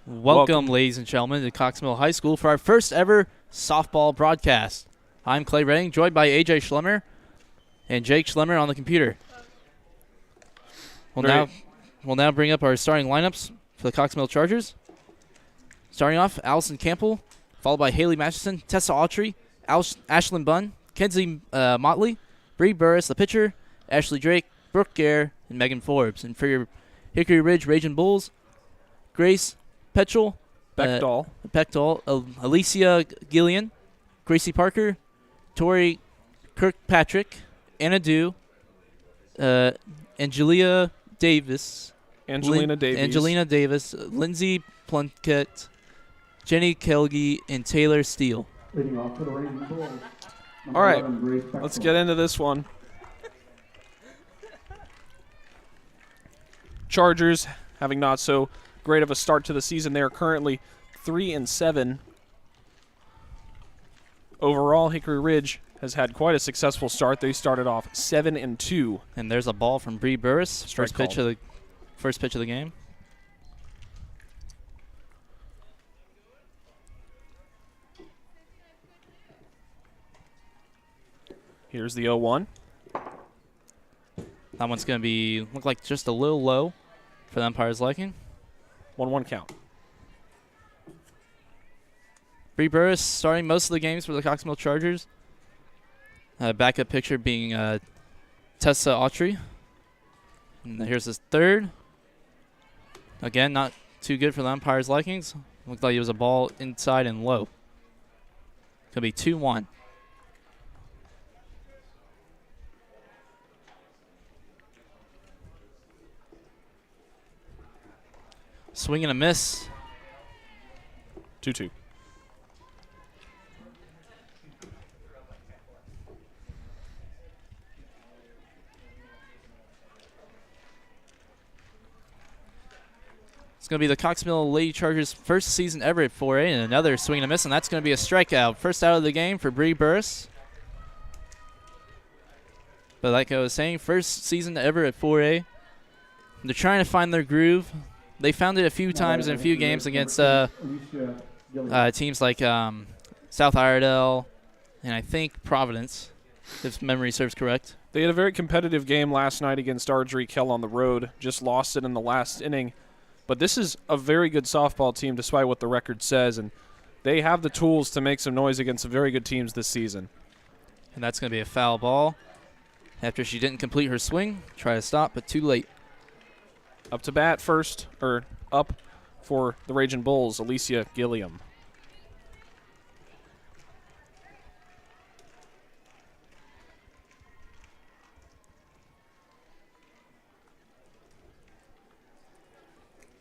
Welcome, ladies and gentlemen, to Cox Mill High School for our first ever softball broadcast. I'm Clay Redding, joined by AJ Schlemmer and Jake Schlemmer on the computer. We'll now bring up our starting lineups for the Cox Mill Chargers. Starting off, Allison Campbell, followed by Haley Masterson, Tessa Autry, Ashlyn Bunn, Kenzie Motley, Bree Burris, the pitcher, Ashley Drake, Brooke Gare, and Megan Forbes. And for your Hickory Ridge Raging Bulls, Grace Petchel, Bechtel, Alicia Gillian, Gracie Parker, Tori Kirkpatrick, Anna Dew, Angelina Davis, Lindsay Plunkett, Jenny Kelgi, and Taylor Steele. All right, let's get into this one. Chargers having not so great of a start to the season. They are currently 3-7. Overall, Hickory Ridge has had quite a successful start. They started off 7-2. And there's a ball from Bree Burris, first pitch of the game. Here's the 0-1. That one's going to look like just a little low for the umpire's liking. 1-1 count. Bree Burris starting most of the games for the Cox Mill Chargers. Backup pitcher being Tessa Autry. And here's his third. Again, not too good for the umpire's likings. Looked like it was a ball inside and low. Could be 2-1. Swing and a miss. 2-2. It's going to be the Cox Mill Lady Chargers' first season ever at 4A, and another swing and a miss, and that's going to be a strikeout. First out of the game for Bree Burris. But like I was saying, first season ever at 4A. They're trying to find their groove. They found it a few times in a few games against teams like South Iredell and I think Providence, if memory serves correct. They had a very competitive game last night against Ardrey Kell on the road. Just lost it in the last inning. But this is a very good softball team despite what the record says, and they have the tools to make some noise against some very good teams this season. And that's going to be a foul ball. After she didn't complete her swing, try to stop, but too late. Up to bat first, or up for the Raging Bulls, Alicia Gilliam.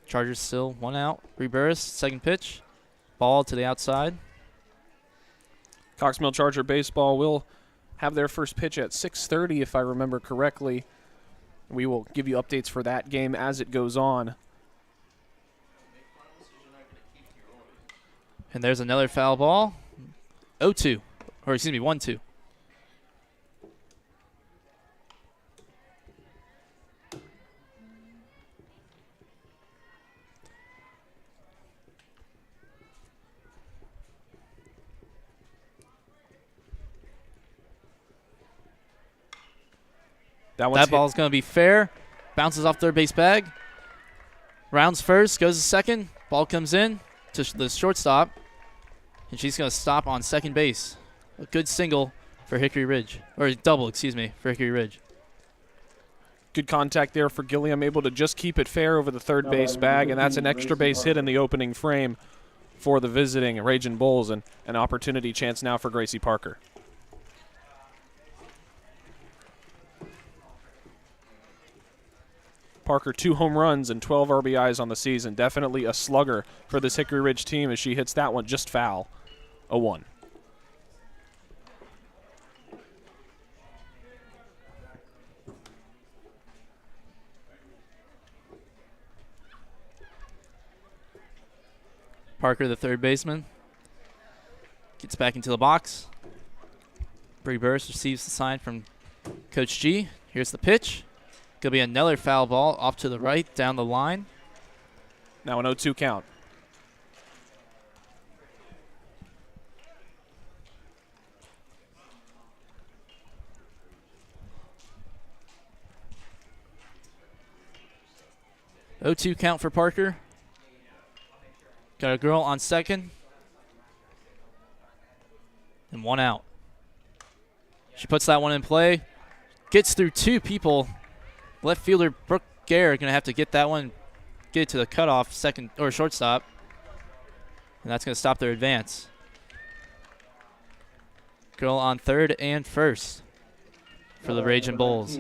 Chargers still one out. Bree Burris, second pitch. Ball to the outside. Cox Mill Charger baseball will have their first pitch at 6:30, if I remember correctly. We will give you updates for that game as it goes on. And there's another foul ball. 0-2. Or excuse me, 1-2. That ball's going to be fair. Bounces off third base bag. Rounds first, goes to second. Ball comes in to the shortstop. And she's going to stop on second base. A good single for Hickory Ridge. Or double, excuse me, for Hickory Ridge. Good contact there for Gilliam, able to just keep it fair over the third base bag. And that's an extra base hit in the opening frame for the visiting Raging Bulls. And an opportunity chance now for Gracie Parker. Parker, 2 home runs and 12 RBIs on the season. Definitely a slugger for this Hickory Ridge team as she hits that one just foul. 0-1. Parker, the third baseman, gets back into the box. Bree Burris receives the sign from Coach G. Here's the pitch. Could be another foul ball off to the right, down the line. Now an 0-2 count. 0-2 count for Parker. Got a girl on second. And 1 out. She puts that one in play. Gets through 2 people. Left fielder Brooke Gare going to have to get that one, get it to the cutoff second or shortstop. And that's going to stop their advance. Girl on third and first for the Raging Bulls.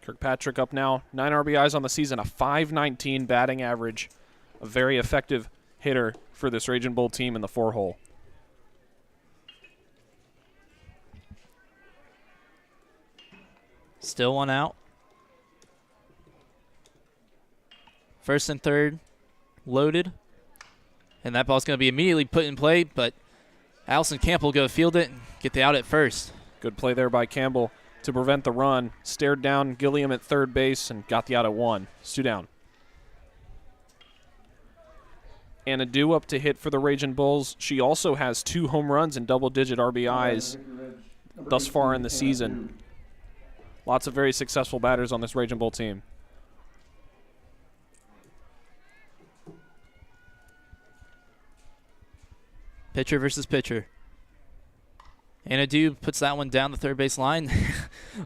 Kirkpatrick up now. 9 RBIs on the season, a .519 batting average. A very effective hitter for this Raging Bull team in the 4-hole. Still 1 out. First and third loaded. And that ball's going to be immediately put in play, but Allison Camp will go field it and get the out at first. Good play there by Campbell to prevent the run. Stared down Gilliam at third base and got the out at 1. 2 down. And a due up to hit for the Raging Bulls. She also has 2 home runs and double-digit RBIs thus far in the season. Lots of very successful batters on this Raging Bull team. Pitcher versus pitcher. Anna Dew puts that one down the third base line.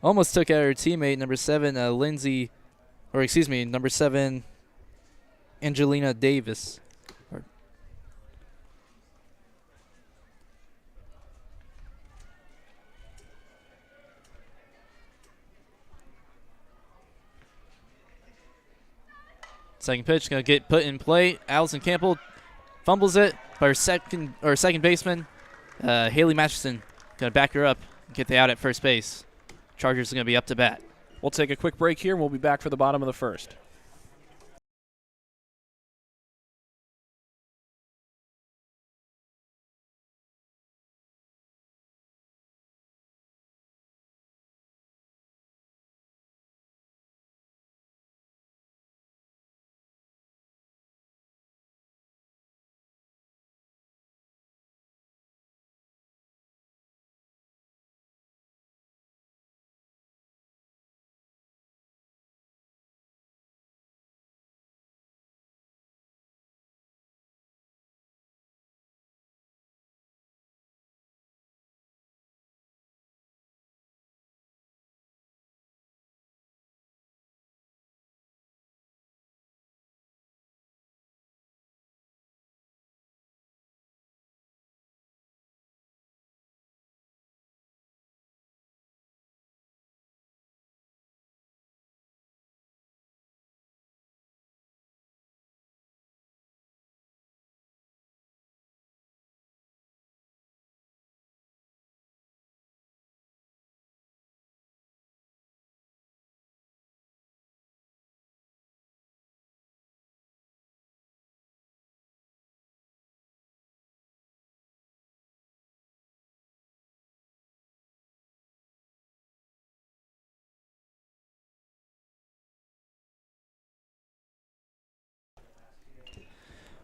Almost took out her teammate, number 7, number 7, Angelina Davis. Second pitch going to get put in play. Allison Campbell fumbles it, but her second baseman, Haley Masterson, going to back her up and get the out at first base. Chargers are going to be up to bat. We'll take a quick break here, and we'll be back for the bottom of the first.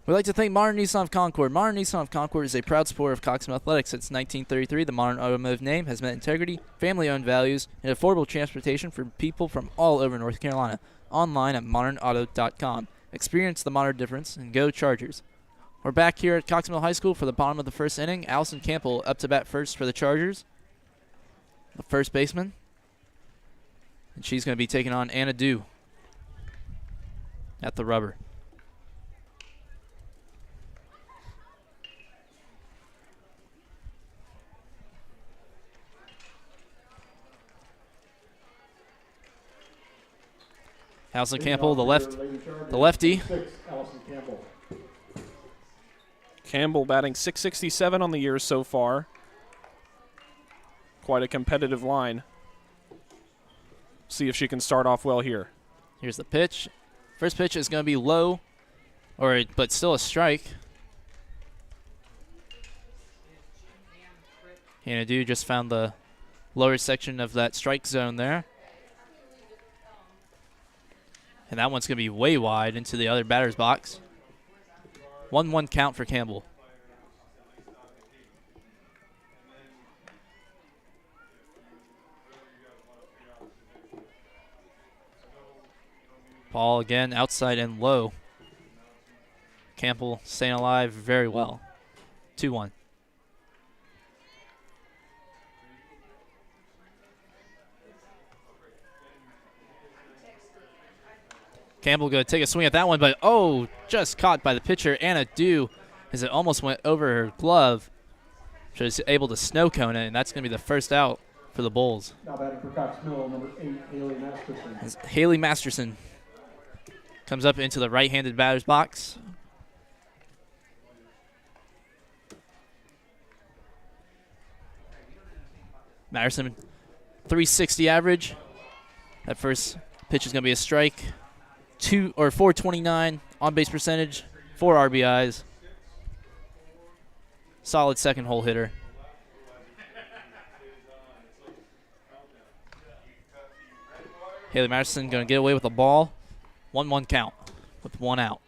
We'd like to thank Modern Nissan of Concord. Modern Nissan of Concord is a proud supporter of Coxsville Athletics. Since 1933, the Modern Automotive name has meant integrity, family-owned values, and affordable transportation for people from all over North Carolina. Online at modernauto.com. Experience the modern difference and go Chargers. We're back here at Coxsville High School for the bottom of the first inning. Allison Campbell up to bat first for the Chargers, the first baseman. And she's going to be taking on Anna Dew at the rubber. Allison Campbell, the lefty. Campbell batting .667 on the year so far. Quite a competitive line. See if she can start off well here. Here's the pitch. First pitch is going to be low, but still a strike. Hannah Dew just found the lower section of that strike zone there. And that one's going to be way wide into the other batter's box. 1-1 count for Campbell. Ball again, outside and low. Campbell staying alive very well. 2-1. Campbell going to take a swing at that one, but just caught by the pitcher, Anna Dew, as it almost went over her glove. She was able to snow cone it, and that's going to be the first out for the Bulls. Now batting for Cox Mill, number 8, Haley Masterson. As Haley Masterson comes up into the right-handed batter's box. Masterson, 360 average. That first pitch is going to be a strike. 429 on base percentage, 4 RBIs. Solid second hole hitter. Haley Masterson going to get away with the ball. 1-1 count with 1 out.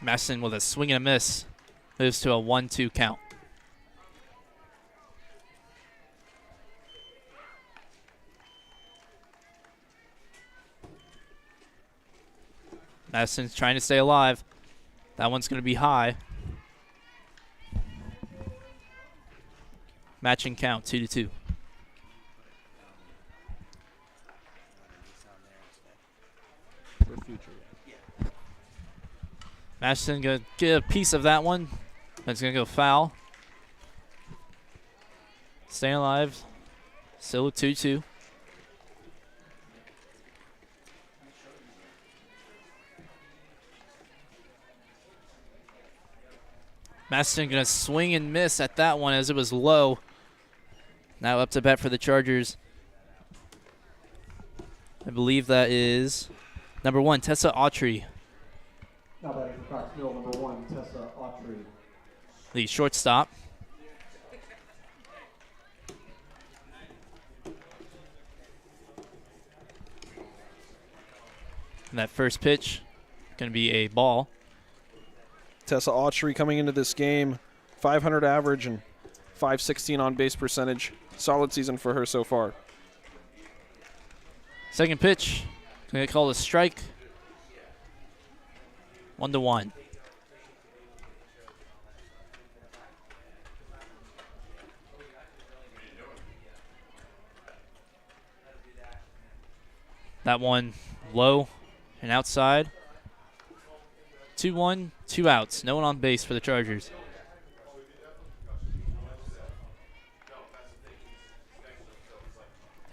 Masterson with a swing and a miss. Moves to a 1-2 count. Madison's trying to stay alive. That one's going to be high. Matching count, 2-2. Madison going to get a piece of that one. That's going to go foul. Staying alive. Still 2-2. Madison going to swing and miss at that one as it was low. Now up to bat for the Chargers. I believe that is number 1, Tessa Autry. Now batting for Cox Mill, number 1, Tessa Autry. The shortstop. And that first pitch going to be a ball. Tessa Autry coming into this game, 500 average and 516 on base percentage. Solid season for her so far. Second pitch, going to get called a strike. 1-1. That one low and outside. 2-1, 2 outs. No one on base for the Chargers.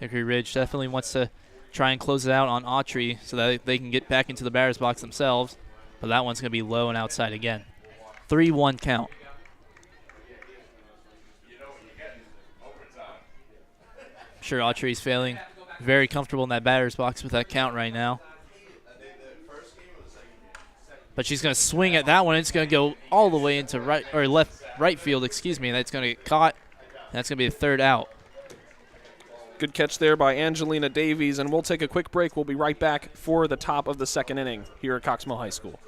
Hickory Ridge definitely wants to try and close it out on Autry so that they can get back into the batter's box themselves. But that one's going to be low and outside again. 3-1 count. I'm sure Autry's feeling very comfortable in that batter's box with that count right now. But she's going to swing at that one. It's going to go all the way into right field, and that's going to get caught. That's going to be the third out. Good catch there by Angelina Davies, and we'll take a quick break. We'll be right back for the top of the second inning here at Cox Mill High School.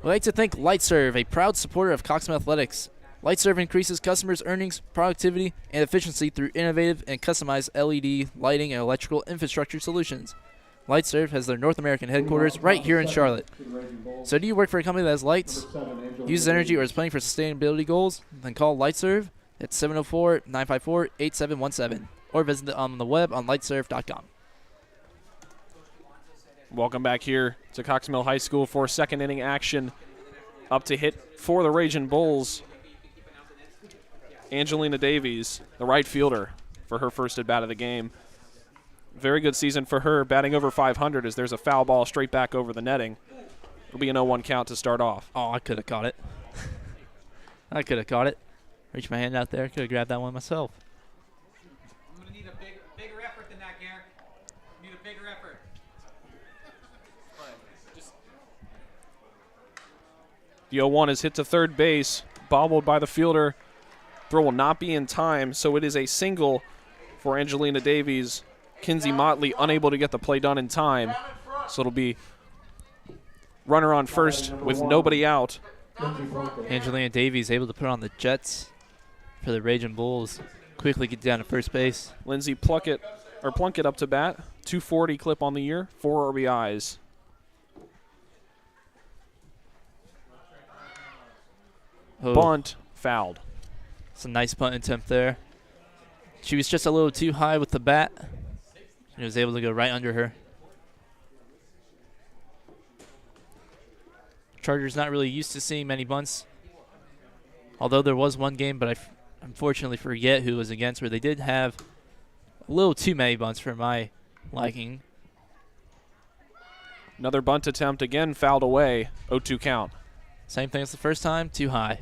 We'd like to thank LightServe, a proud supporter of Cox Mill Athletics. LightServe increases customers' earnings, productivity, and efficiency through innovative and customized LED lighting and electrical infrastructure solutions. Light Serve has their North American headquarters right here in Charlotte. So do you work for a company that has lights, uses energy, or is planning for sustainability goals? Then call Light Serve at 704-954-8717 or visit them on the web on lightserve.com. Welcome back here to Cox Mill High School for second inning action. Up to hit for the Raging Bulls, Angelina Davies, the right fielder, for her first at bat of the game. Very good season for her, batting over 500 as there's a foul ball straight back over the netting. It'll be an 0-1 count to start off. Oh, I could have caught it. I could have caught it. Reach my hand out there. Could have grabbed that one myself. I'm going to need a bigger effort than that, Garrett. Need a bigger effort. The 0-1 is hit to third base, bobbled by the fielder. Throw will not be in time, so it is a single for Angelina Davies. Kinsey Motley unable to get the play done in time, so it'll be runner on first with nobody out. Angelina Davies able to put on the Jets for the Raging Bulls. Quickly get down to first base. Lindsey Plunkett up to bat. 240 clip on the year, 4 RBIs. Oh, Bunt, fouled. it's a nice punt attempt there. She was just a little too high with the bat. She was able to go right under her. Chargers not really used to seeing many bunts. Although there was one game, but I unfortunately forget who was against, where they did have a little too many bunts for my liking. Another bunt attempt, again fouled away. 0-2 count. Same thing as the first time, too high.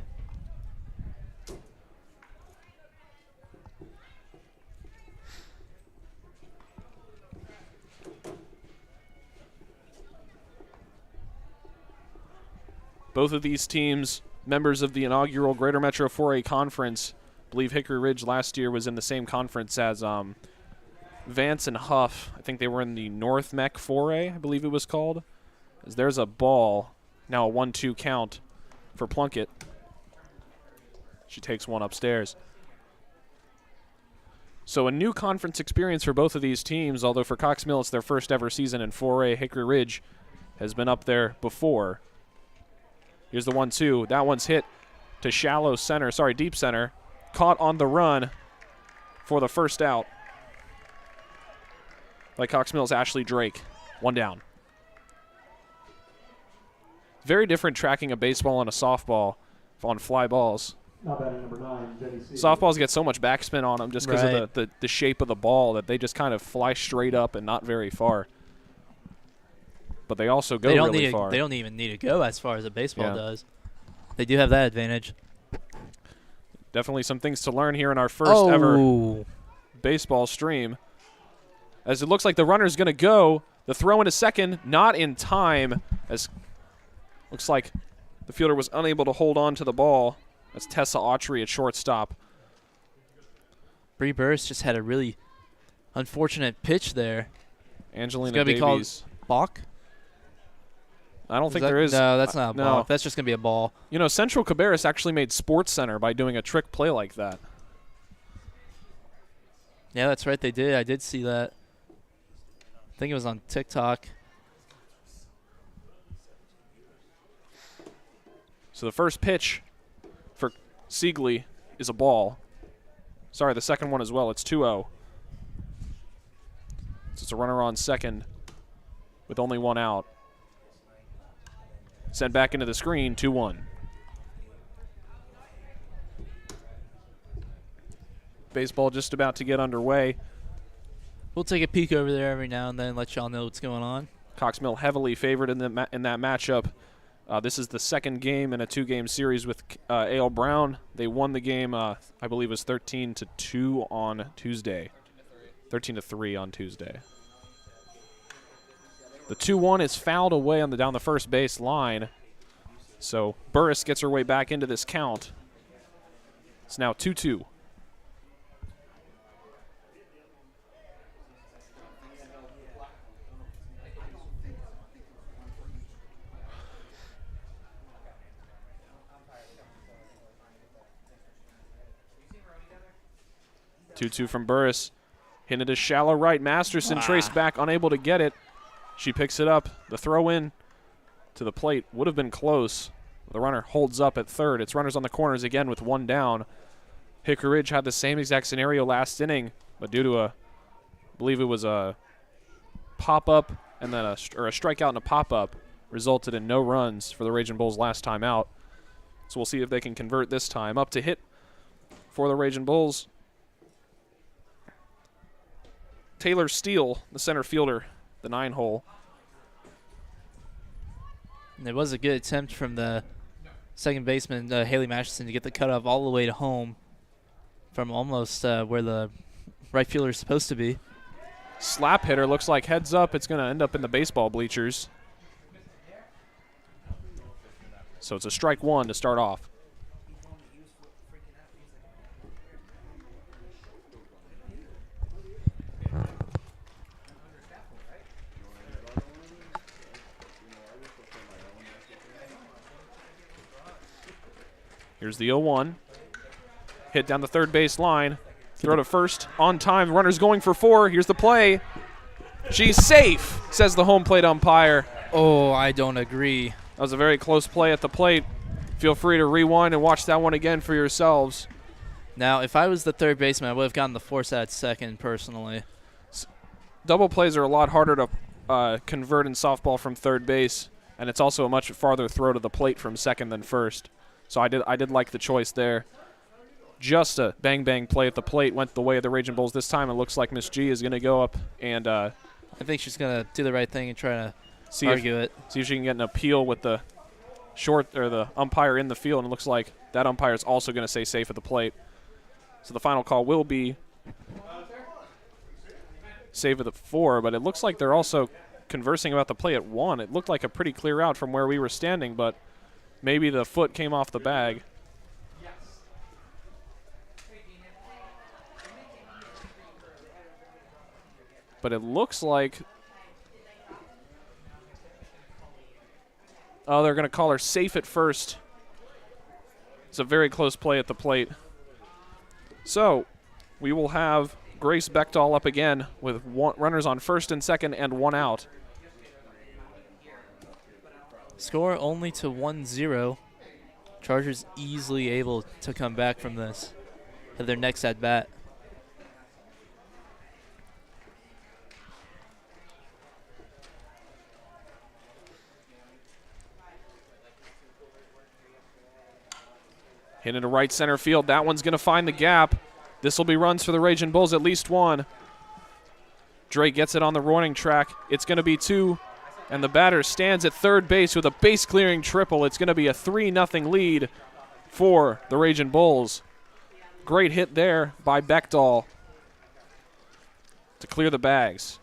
Both of these teams, members of the inaugural Greater Metro 4A Conference. I believe Hickory Ridge last year was in the same conference as Vance and Huff. I think they were in the North Mech 4A, I believe it was called. As there's a ball, now a 1-2 count for Plunkett. She takes one upstairs. So a new conference experience for both of these teams, although for Cox Mill it's their first ever season in 4A. Hickory Ridge has been up there before. Here's the 1-2. That one's hit to deep center. Caught on the run for the first out by Cox Mill's Ashley Drake. One down. Very different tracking a baseball and a softball on fly balls. Now batting number 9, Jenny C. Softballs get so much backspin on them just because Right. of the shape of the ball that they just kind of fly straight up and not very far. But they also go really far. They don't even need to go as far as a baseball Yeah. does. They do have that advantage. Definitely some things to learn here in our first ever baseball stream. As it looks like the runner's going to go. The throw into second, not in time. As looks like the fielder was unable to hold on to the ball. That's Tessa Autry at shortstop. Bree Burris just had a really unfortunate pitch there. Angelina gonna be called Davies. Balk? I don't think there is. No, that's not a no. balk. That's just going to be a ball. You know, Central Cabarrus actually made Sports Center by doing a trick play like that. Yeah, that's right. They did. I did see that. I think it was on TikTok. So the first pitch for Siegley is a ball. Sorry, the second one as well. It's 2-0. So it's a runner on second with only one out. Sent back into the screen, 2-1. Baseball just about to get underway. We'll take a peek over there every now and then, let y'all know what's going on. Cox Mill heavily favored in that matchup. This is the second game in a 2-game series with A.L. Brown. They won the game, I believe it was 13-2 on Tuesday. 13-3 on Tuesday. The 2-1 is fouled away on down the first base line. So Burris gets her way back into this count. It's now 2-2. Two from Burris. Hinted a shallow right. Masterson traced back, unable to get it. She picks it up. The throw in to the plate would have been close. The runner holds up at third. It's runners on the corners again with one down. Hickory Ridge had the same exact scenario last inning, but due to I believe it was a pop-up and then a strikeout and a pop-up, resulted in no runs for the Raging Bulls last time out. So we'll see if they can convert this time. Up to hit for the Raging Bulls. Taylor Steele, the center fielder, the 9-hole. And it was a good attempt from the second baseman, Haley Masterson, to get the cutoff all the way to home from almost where the right fielder is supposed to be. Slap hitter, looks like heads up. It's going to end up in the baseball bleachers. So it's a strike one to start off. Here's the 0-1. Hit down the third base line. Throw to first on time. Runner's going for 4. Here's the play. She's safe, says the home plate umpire. Oh, I don't agree. That was a very close play at the plate. Feel free to rewind and watch that one again for yourselves. Now, if I was the third baseman, I would have gotten the force at second personally. Double plays are a lot harder to convert in softball from third base, and it's also a much farther throw to the plate from second than first. So I did like the choice there. Just a bang-bang play at the plate went the way of the Raging Bulls this time. It looks like Miss G is going to go up and I think she's going to do the right thing and try to see if she can get an appeal with the the umpire in the field, and it looks like that umpire is also going to say safe at the plate. So the final call will be save at the 4, but it looks like they're also conversing about the play at 1. It looked like a pretty clear out from where we were standing, but maybe the foot came off the bag. But it looks like they're going to call her safe at first. It's a very close play at the plate. So we will have Grace Bechdahl up again with runners on first and second and 1 out. Score only to 1-0. Chargers easily able to come back from this. Have their next at bat. Hit into right center field. That one's going to find the gap. This will be runs for the Raging Bulls, at least 1. Drake gets it on the running track. It's going to be 2. And the batter stands at third base with a base-clearing triple. It's going to be a 3-0 lead for the Raging Bulls. Great hit there by Bechdahl to clear the bags.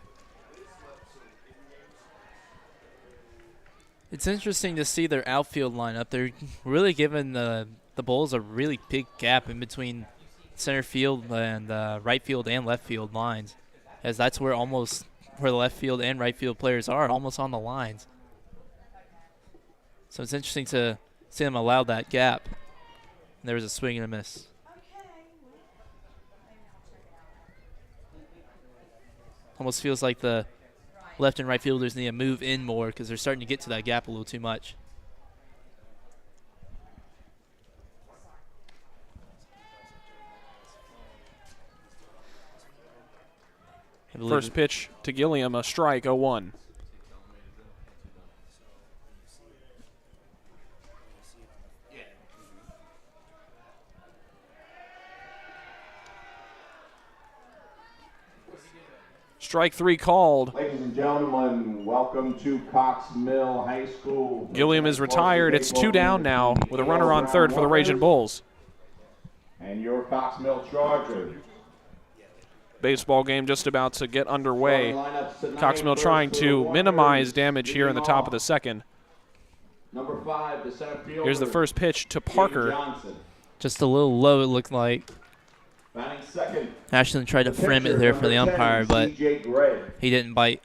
It's interesting to see their outfield lineup. They're really giving the Bulls a really big gap in between center field and right field and left field lines, as that's where the left field and right field players are, almost on the lines. So it's interesting to see them allow that gap. And there was a swing and a miss. Almost feels like the left and right fielders need to move in more because they're starting to get to that gap a little too much. First pitch to Gilliam, a strike, 0-1. Strike 3 called. Ladies and gentlemen, welcome to Cox Mill High School. Gilliam is retired. It's 2 down now with a runner on third for the Raging Bulls. And your Cox Mill Chargers. Baseball game just about to get underway. Cox Mill trying to minimize damage here in the top of the second. Number 5, the center fielder. Here's the first pitch to Parker. Just a little low, it looked like. Batting second. Ashland tried to frame it there for the umpire, but he didn't bite.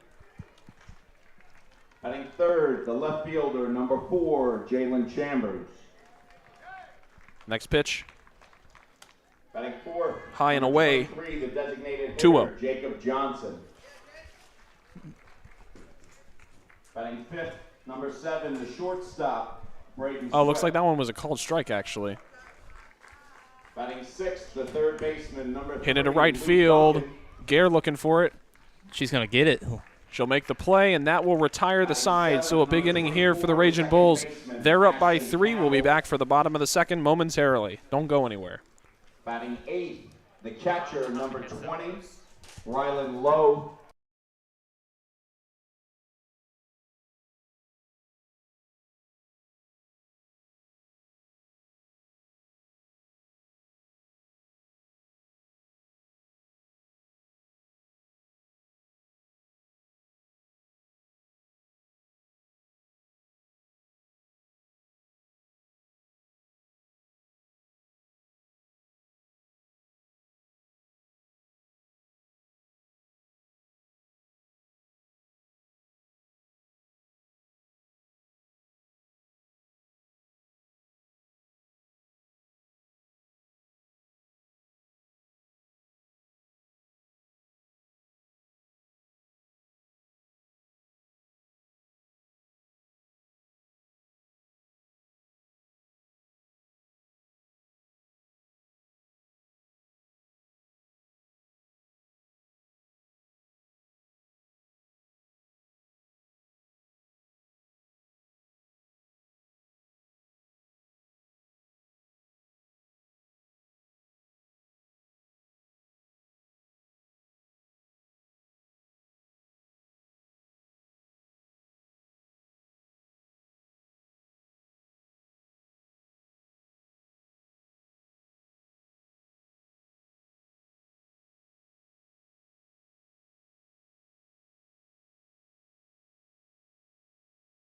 Batting third, the left fielder, number 4, Jalen Chambers. Next pitch. Batting fourth, high and away. 3, the designated hitter, 2-0. Jacob Johnson. Batting fifth, number 7, the shortstop, Braden Oh, looks Sweat. like that one was a called strike, actually. Batting sixth, the third baseman, number 3. Hit it to right Luke field. Duncan. Gare looking for it. She's going to get it. She'll make the play, and that will retire the side. So a big inning here for the Raging Bulls. They're up by 3. We'll be back for the bottom of the second momentarily. Don't go anywhere. Batting eighth, the catcher, number 20, Rylan Lowe.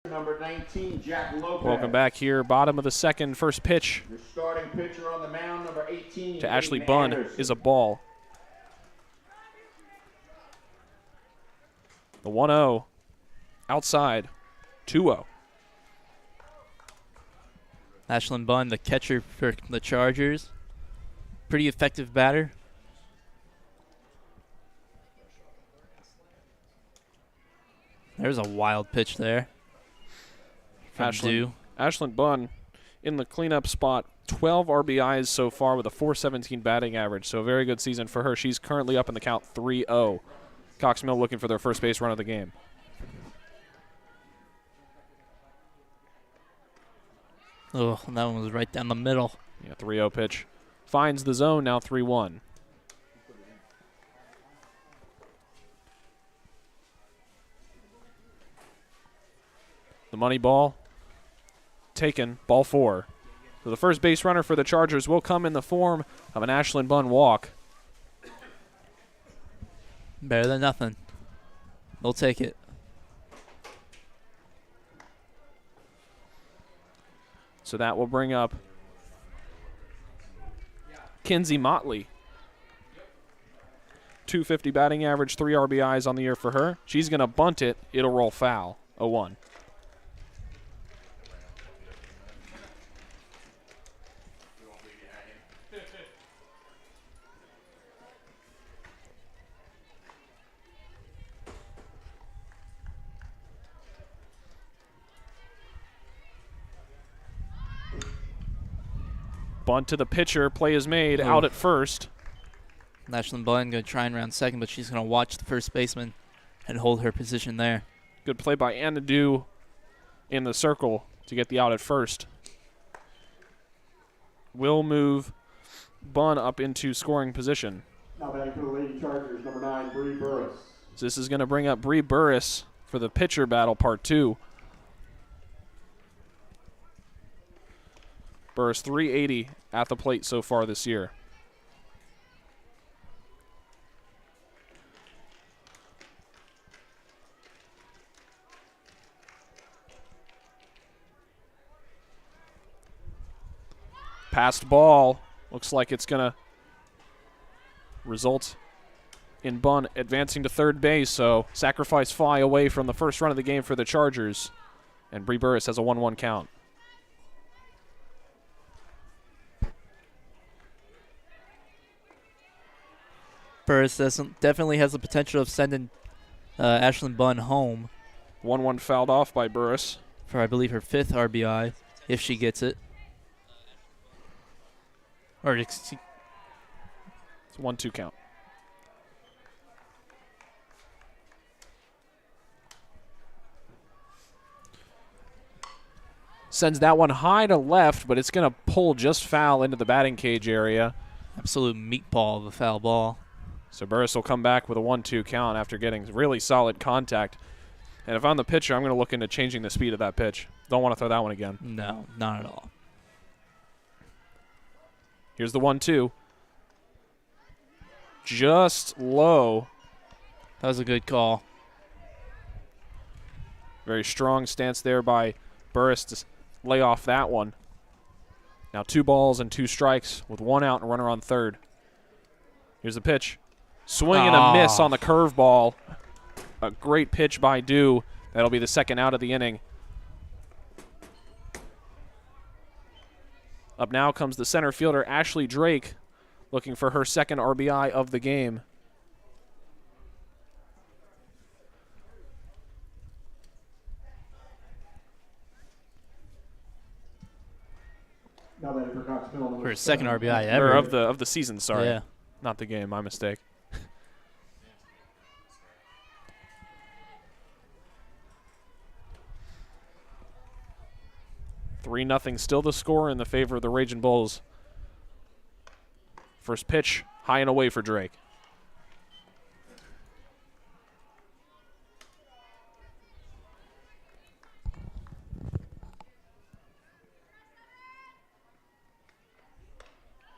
Number 19, Jack Lopez. Welcome back here. Bottom of the second. First pitch Your starting pitcher on the mound, number 18, to Ashley Aiden Bunn Anderson. is a ball. The 1-0 outside. 2-0. Ashlyn Bunn, the catcher for the Chargers. Pretty effective batter. There's a wild pitch there. From Dew. Ashlyn Bunn in the cleanup spot. 12 RBIs so far with a .417 batting average. So a very good season for her. She's currently up in the count 3-0. Cox Mill looking for their first base run of the game. Oh, that one was right down the middle. Yeah, 3-0 pitch. Finds the zone, now 3-1. The money ball taken, ball 4. So the first base runner for the Chargers will come in the form of an Ashlyn Bunn walk. Better than nothing. They'll take it. So that will bring up Kinsey Motley. 250 batting average, 3 RBIs on the year for her. She's going to bunt it. It'll roll foul. 0-1. Bunt to the pitcher. Play is made. Out at first. Ashlyn Bunn going to try and round second, but she's going to watch the first baseman and hold her position there. Good play by Anna Dew in the circle to get the out at first. Will move Bunn up into scoring position. Now batting for the Lady Chargers, number 9, Bree Burris. So this is going to bring up Bree Burris for the pitcher battle part 2. Burris 380 at the plate so far this year. Passed ball. Looks like it's going to result in Bunn advancing to third base. So sacrifice fly away from the first run of the game for the Chargers. And Bree Burris has a 1-1 count. Burris definitely has the potential of sending Ashlyn Bunn home 1-1 fouled off by Burris. For, I believe, her 5th RBI, if she gets it. Or, It's a 1-2 count. Sends that one high to left, but it's going to pull just foul into the batting cage area. absolute meatball of a foul ball. So Burris will come back with a 1-2 count after getting really solid contact. And if I'm the pitcher, I'm going to look into changing the speed of that pitch. Don't want to throw that one again. No, not at all. Here's the 1-2. Just low. That was a good call. Very strong stance there by Burris to lay off that one. Now 2 balls and 2 strikes with 1 out and runner on third. Here's the pitch. Swing and a miss on the curveball. A great pitch by Dew. That'll be the 2nd out of the inning. Up now comes the center fielder, Ashley Drake, looking for her 2nd RBI of the game. Now batting for Cox Mill, number For his 2nd 7. RBI Or ever. of the season, sorry. Yeah. Not the game, my mistake. 3-0 still the score in the favor of the Raging Bulls. First pitch, high and away for Drake.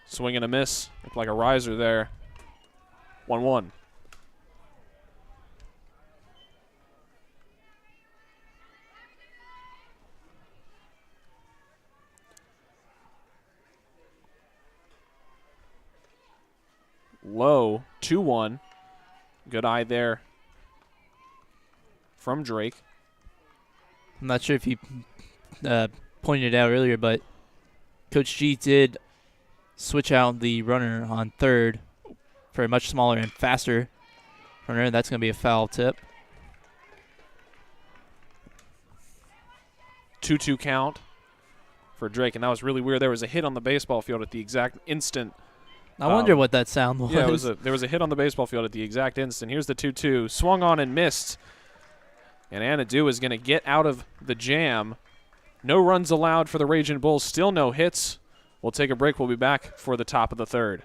Swing and a miss. Looked like a riser there. 1-1. Low, 2-1. Good eye there from Drake. I'm not sure if you pointed it out earlier, but Coach G did switch out the runner on third for a much smaller and faster runner. That's going to be a foul tip. 2-2 count for Drake, and that was really weird. There was a hit on the baseball field at the exact instant. I wonder what that sound was. Yeah, there was a hit on the baseball field at the exact instant. Here's the 2-2. Swung on and missed. And Anna Dew is going to get out of the jam. No runs allowed for the Raging Bulls. Still no hits. We'll take a break. We'll be back for the top of the third.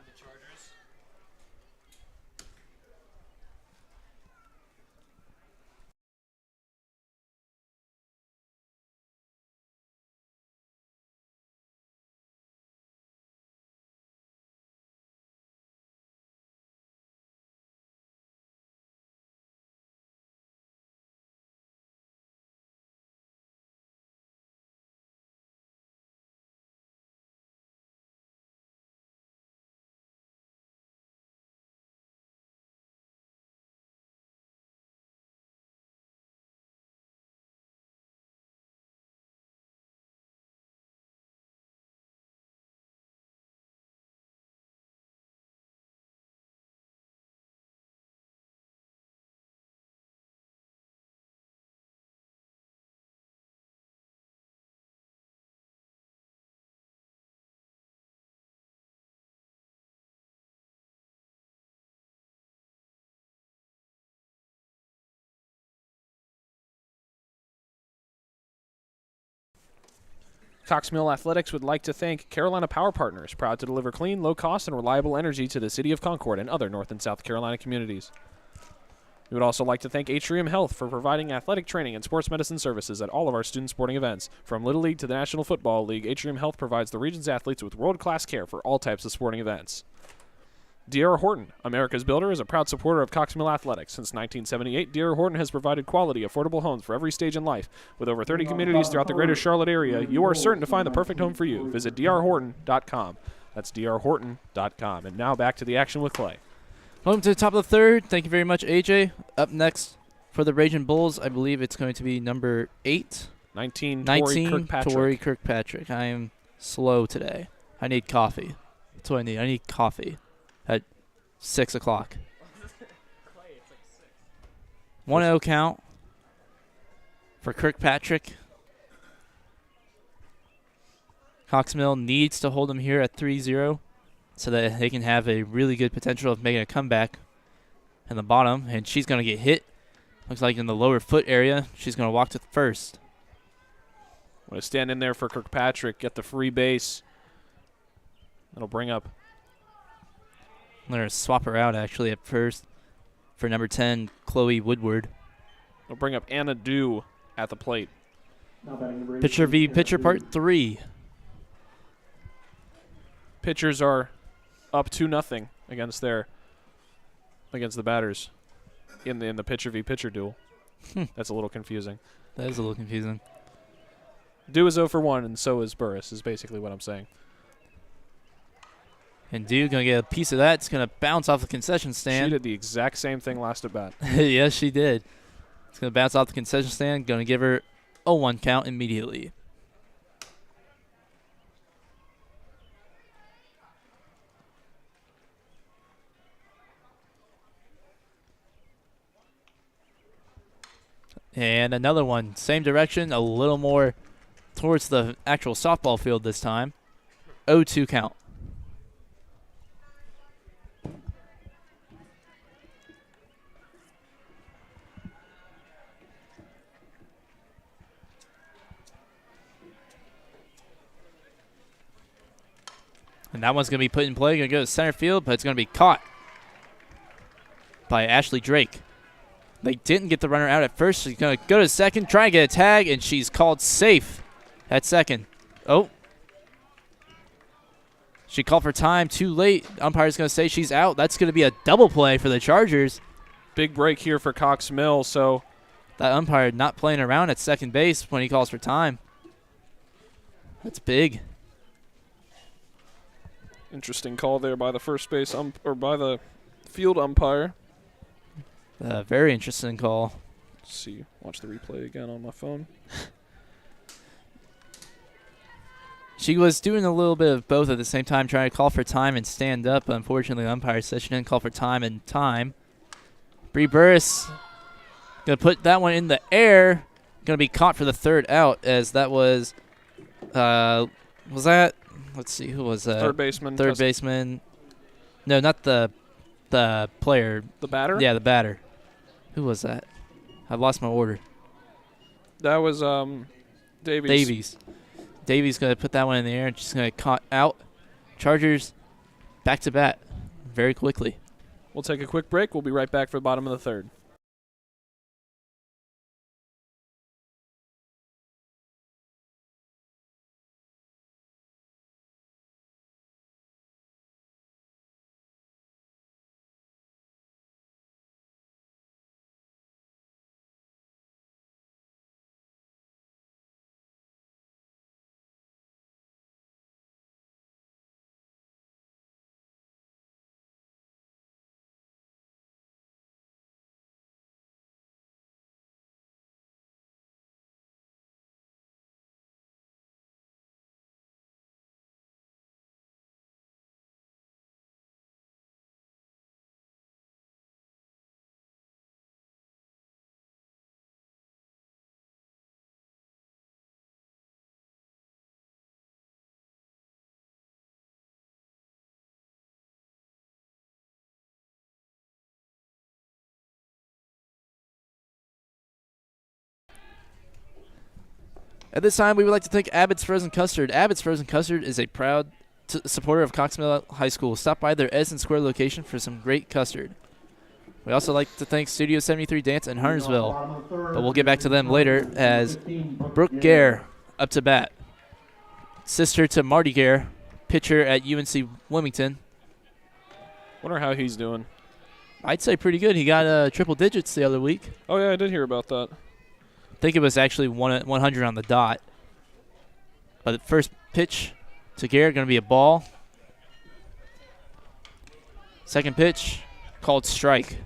Cox Mill Athletics would like to thank Carolina Power Partners, proud to deliver clean, low-cost, and reliable energy to the city of Concord and other North and South Carolina communities. We would also like to thank Atrium Health for providing athletic training and sports medicine services at all of our student sporting events. From Little League to the National Football League, Atrium Health provides the region's athletes with world-class care for all types of sporting events. D.R. Horton, America's builder, is a proud supporter of Cox Mill Athletics. Since 1978, D.R. Horton has provided quality, affordable homes for every stage in life. With over 30 communities throughout the greater Charlotte area, you are certain to find the perfect home for you. Visit drhorton.com. That's drhorton.com. And now back to the action with Clay. Welcome to the top of the third. Thank you very much, AJ. Up next for the Raging Bulls, I believe it's going to be number 8. 19, Tori Kirkpatrick. Tori Kirkpatrick. I am slow today. I need coffee. That's what I need. I need coffee at 6 o'clock. 1-0 count. for Kirkpatrick. Coxmill needs to hold them here at 3-0 so that they can have a really good potential of making a comeback in the bottom. And she's going to get hit. Looks like in the lower foot area. She's going to walk to first. Want to stand in there for Kirkpatrick, get the free base. That'll bring up. I'm going to swap her out actually at first for number 10, Chloe Woodward. It'll bring up Anna Dew at the plate. Now batting number 18, Pitcher v. Anna pitcher Dew. part 3. Pitchers are up 2-0 against the batters in the pitcher v. pitcher duel. That's a little confusing. That is a little confusing. Dew is 0 for 1, and so is Burris, is basically what I'm saying. And Dew going to get a piece of that. It's going to bounce off the concession She stand. did the exact same thing last at bat. Yes, she did. It's going to bounce off the concession stand. Going to give her a 1 count immediately. And another one. Same direction, a little more towards the actual softball field this time. 0-2 count. And that one's going to be put in play. Going to go to center field, but it's going to be caught by Ashley Drake. They didn't get the runner out at first. She's going to go to second, try and get a tag, and she's called safe at second. Oh. She called for time too late. Umpire's going to say she's out. That's going to be a double play for the Chargers. Big break here for Cox Mill, so That umpire not playing around at second base when he calls for time. That's big. interesting call there by the first base or by the field umpire. Very interesting call. Let's see, watch the replay again on my phone. She was doing a little bit of both at the same time, trying to call for time and stand up. Unfortunately, the umpire said she didn't call for time and time. Bree Burris going to put that one in the air. Going to be caught for the third out, as that was that? Let's see, who was that? Third baseman. Third baseman. No, not the player. The batter? Yeah, the batter. Who was that? I've lost my order. That was Davies. Davies going to put that one in the air and she's going to caught out. Chargers back to bat very quickly. We'll take a quick break. We'll be right back for the bottom of the third. At this time, we would like to thank Abbott's Frozen Custard. Abbott's Frozen Custard is a proud supporter of Coxmill High School. Stop by their Edison Square location for some great custard. We also like to thank Studio 73 Dance in Huntersville, but we'll get back to them later as Brooke Gare up to bat. Sister to Marty Gare, pitcher at UNC Wilmington. Wonder how he's doing. I'd say pretty good. He got triple digits the other week. Oh, yeah, I did hear about that. I think it was actually 100 on the dot. But the first pitch to Garrett going to be a ball. Second pitch called strike.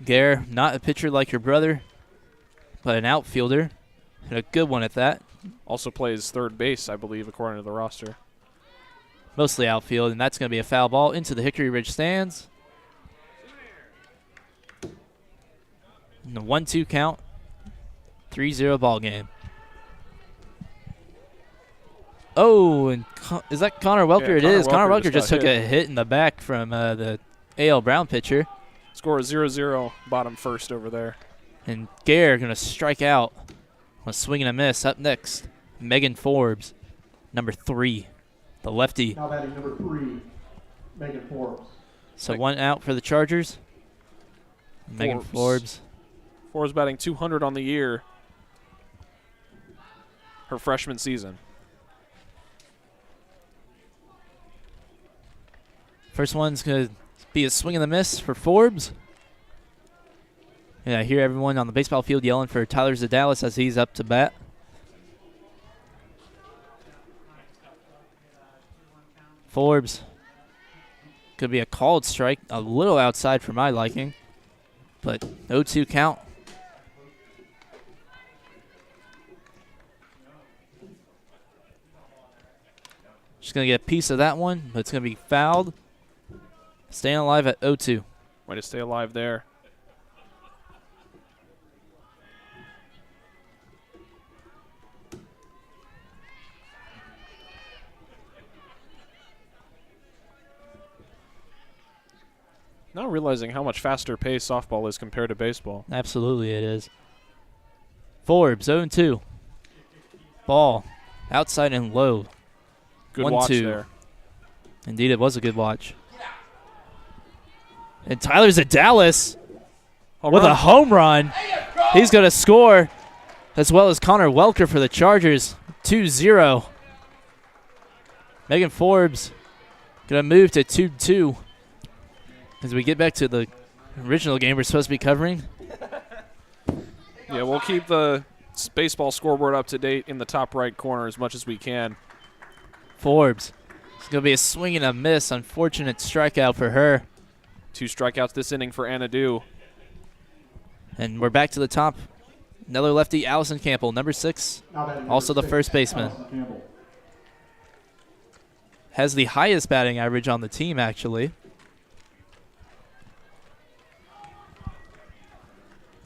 Garrett, not a pitcher like your brother, but an outfielder, and a good one at that. Also plays third base, I believe, according to the roster. Mostly outfield, and that's going to be a foul ball into the Hickory Ridge stands. And a 1-2 count. 3-0 ball game. Oh, and is that Connor Welker? Yeah, it is. Connor Welker Welker just took got a hit in the back from the AL Brown pitcher. Score 0-0, bottom first over there. And Gare going to strike out on a swing and a miss. Up next, Megan Forbes, number 3, the lefty. Now batting number 3, Megan Forbes. So 1 out for the Chargers. Megan Forbes. Forbes batting 200 on the year. Her freshman season. First one's going to be a swing and a miss for Forbes. And I hear everyone on the baseball field yelling for Tyler Zadalis as he's up to bat. Forbes. Could be a called strike, a little outside for my liking, but 0-2 count. Just going to get a piece of that one, but it's going to be fouled. Staying alive at 0-2. Way to stay alive there. Not realizing how much faster paced softball is compared to baseball. Absolutely it is. Forbes, 0-2. Ball, outside and low. Good 1-2. watch there. Indeed, it was a good watch. And Tyler Zadalis with a home run. He's going to score, as well as Connor Welker for the Chargers. 2-0. Megan Forbes going to move to 2-2. As we get back to the original game we're supposed to be covering. Yeah, we'll keep the baseball scoreboard up to date in the top right corner as much as we can. Forbes. It's going to be a swing and a miss. Unfortunate strikeout for her. 2 strikeouts this inning for Anna Dew. And we're back to the top. Another lefty, Allison Campbell, number 6. Also the first baseman. Has the highest batting average on the team, actually.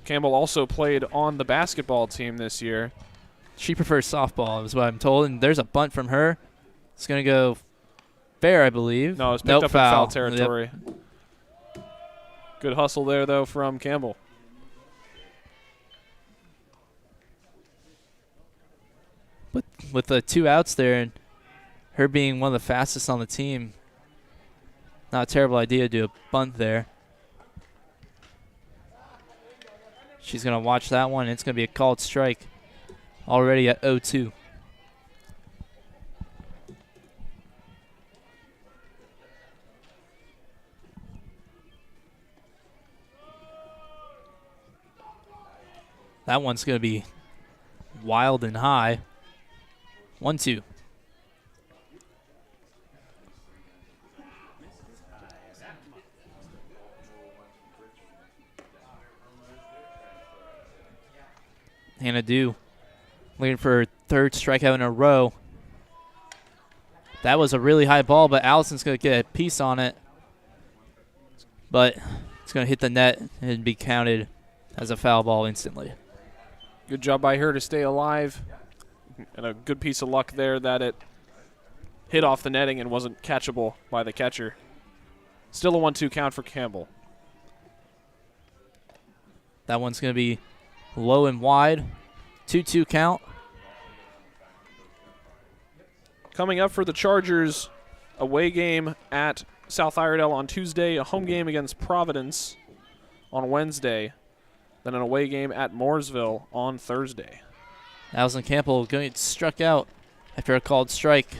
Campbell also played on the basketball team this year. She prefers softball, is what I'm told. And there's a bunt from her. It's going to go fair, I believe. No, it's picked up foul. in foul territory. Yep. Good hustle there, though, from Campbell. With the 2 outs there and her being one of the fastest on the team, not a terrible idea to do a bunt there. She's going to watch that one. It's going to be a called strike already at 0-2. That one's going to be wild and high. 1-2. Hannah Dew looking for her 3rd strikeout in a row. That was a really high ball, but Allison's going to get a piece on it. But it's going to hit the net and be counted as a foul ball instantly. Good job by her to stay alive. And a good piece of luck there that it hit off the netting and wasn't catchable by the catcher. Still a 1-2 count for Campbell. That one's going to be low and wide. 2-2 count. Coming up for the Chargers, away game at South Iredell on Tuesday, a home game against Providence on Wednesday, then an away game at Mooresville on Thursday. Allison Campbell going to get struck out after a called strike.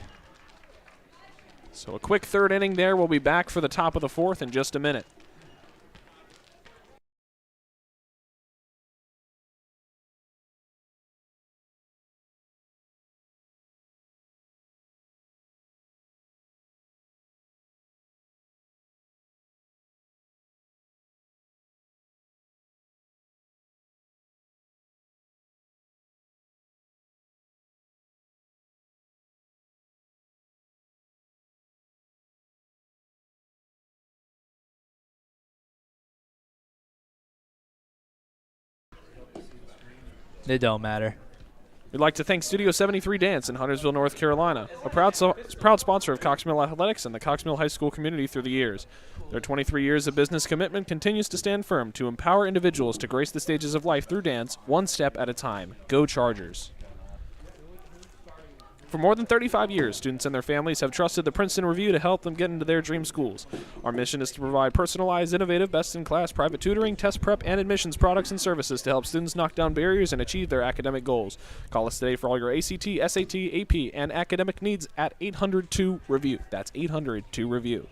So a quick 3rd inning there. We'll be back for the top of the 4th in just a minute. It don't matter. We'd like to thank Studio 73 Dance in Huntersville, North Carolina, a proud sponsor of Cox Mill Athletics and the Cox Mill High School community through the years. Their 23 years of business commitment continues to stand firm to empower individuals to grace the stages of life through dance, one step at a time. Go Chargers. For more than 35 years, students and their families have trusted the Princeton Review to help them get into their dream schools. Our mission is to provide personalized, innovative, best-in-class private tutoring, test prep, and admissions products and services to help students knock down barriers and achieve their academic goals. Call us today for all your ACT, SAT, AP, and academic needs at 800-2-REVIEW. That's 800-2-REVIEW.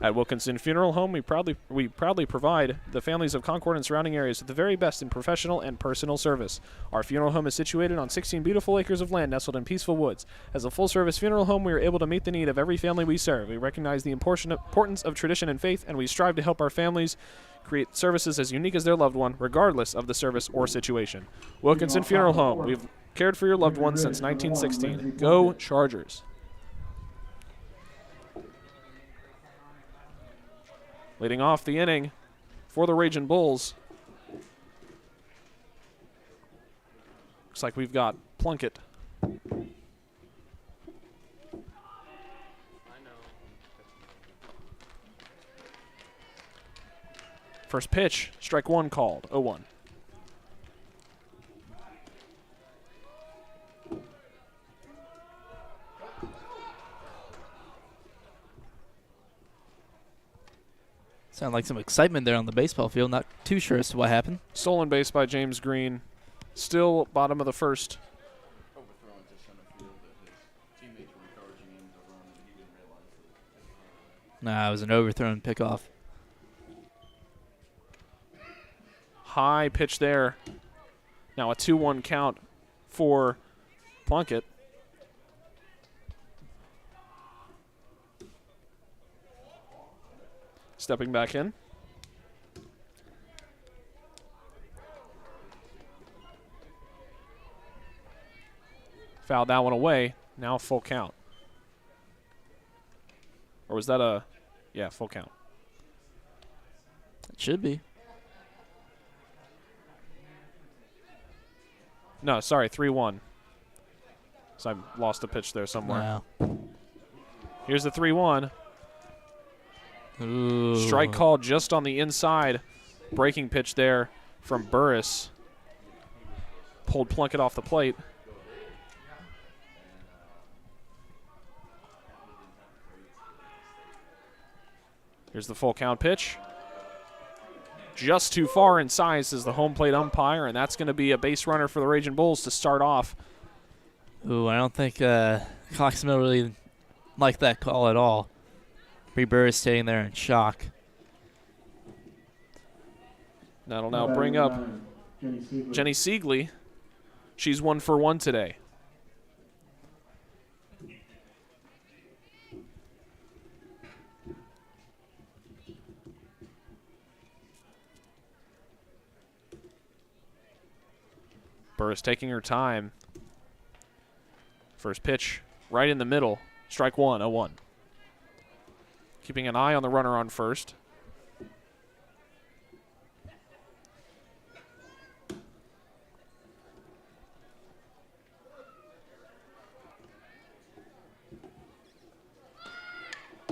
At Wilkinson Funeral Home, we proudly provide the families of Concord and surrounding areas with the very best in professional and personal service. Our funeral home is situated on 16 beautiful acres of land nestled in peaceful woods. As a full-service funeral home, we are able to meet the need of every family we serve. We recognize the importance of tradition and faith, and we strive to help our families create services as unique as their loved one, regardless of the service or situation. Wilkinson Funeral Home, we've cared for your loved ones since 1916. Go Chargers. Leading off the inning for the Ragin' Bulls. Looks like we've got Plunkett. First pitch, strike one called, 0-1. Sound like some excitement there on the baseball field. Not too sure as to what happened. Stolen base by James Green. Still bottom of the first. Overthrown to center field that his teammates were encouraging him to run, and he didn't realize it. Nah, it was an overthrown pickoff. High pitch there. Now a 2-1 count for Plunkett. Stepping back in. Fouled that one away. Now full count. Or was that a... Yeah, full count. It should be. No, sorry, 3-1. So I lost a pitch there somewhere. Wow. Here's the 3-1. Ooh. Strike call just on the inside. Breaking pitch there from Burris. Pulled Plunkett off the plate. Here's the full count pitch. Just too far inside, says the home plate umpire, and that's going to be a base runner for the Ragin' Bulls to start off. Ooh, I don't think Cox Mill really liked that call at all. Bree Burris staying there in shock. That'll now bring up Jenny Siegley. She's 1 for 1 today. Burris taking her time. First pitch right in the middle. Strike one, 0-1. Keeping an eye on the runner on first.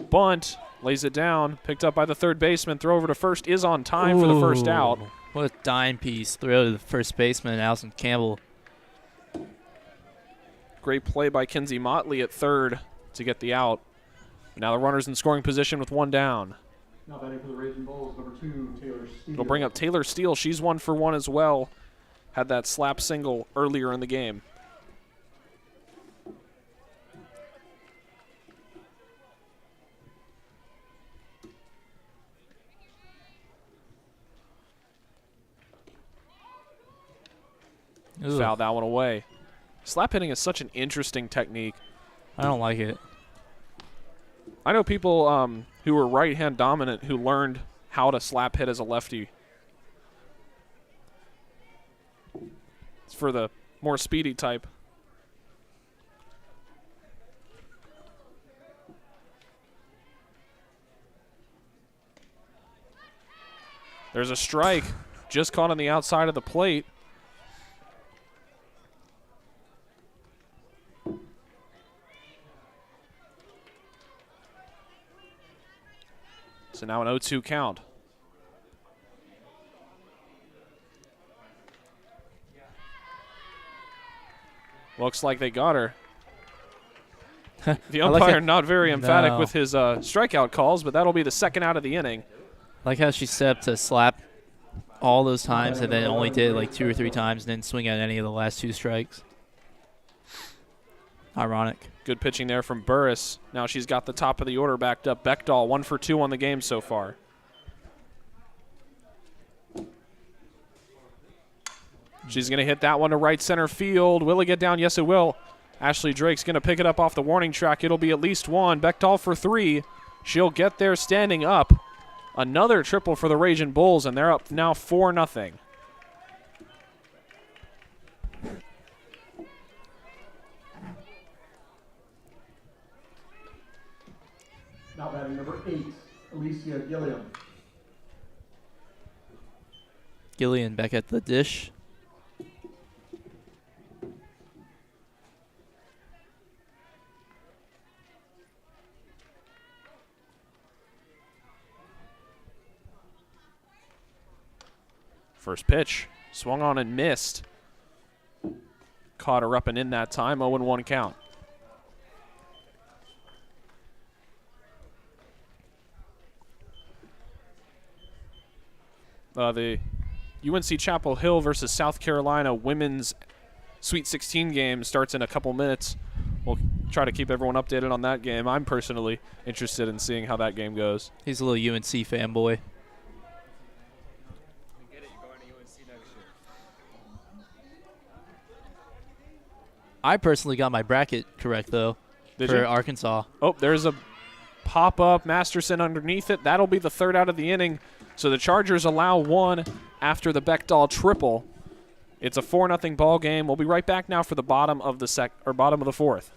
Bunt, lays it down, picked up by the third baseman. Throw over to first is on time for the first out. What a dime piece throw to the first baseman, Allison Campbell. Great play by Kinsey Motley at third to get the out. Now the runner's in scoring position with one down. Now batting for the Ragin' Bulls, number 2, Taylor Steele. It'll bring up Taylor Steele. She's 1 for 1 as well. Had that slap single earlier in the game. Ooh. Fouled that one away. Slap hitting is such an interesting technique. I don't like it. I know people who were right-hand dominant who learned how to slap hit as a lefty. It's for the more speedy type. There's a strike. just caught on the outside of the plate. So now an 0-2 count. Looks like they got her. The I like umpire it. not very emphatic No. with his strikeout calls, but that'll be the second out of the inning. Like how she set up to slap all those times and then only did it like 2 or 3 times and didn't swing at any of the last 2 strikes. Ironic. Good pitching there from Burris. Now she's got the top of the order backed up. Beckdahl 1 for 2 on the game so far. She's going to hit that one to right center field. Will it get down? Yes, it will. Ashley Drake's going to pick it up off the warning track. It'll be at least 1. Beckdahl for 3. She'll get there standing up. Another triple for the Raging Bulls, and they're up now 4-0. Now batting number 8, Alicia Gilliam. Gillian back at the dish. First pitch, swung on and missed. Caught her up and in that time, 0-1 count. The UNC Chapel Hill versus South Carolina women's Sweet 16 game starts in a couple minutes. We'll try to keep everyone updated on that game. I'm personally interested in seeing how that game goes. He's a little UNC fanboy. I personally got my bracket correct, though, Did for you? Arkansas. Oh, there's a pop-up. Masterson underneath it. That'll be the third out of the inning. So the Chargers allow 1 after the Beckdahl triple. It's a 4-0 ball game. We'll be right back now for the bottom of the fourth.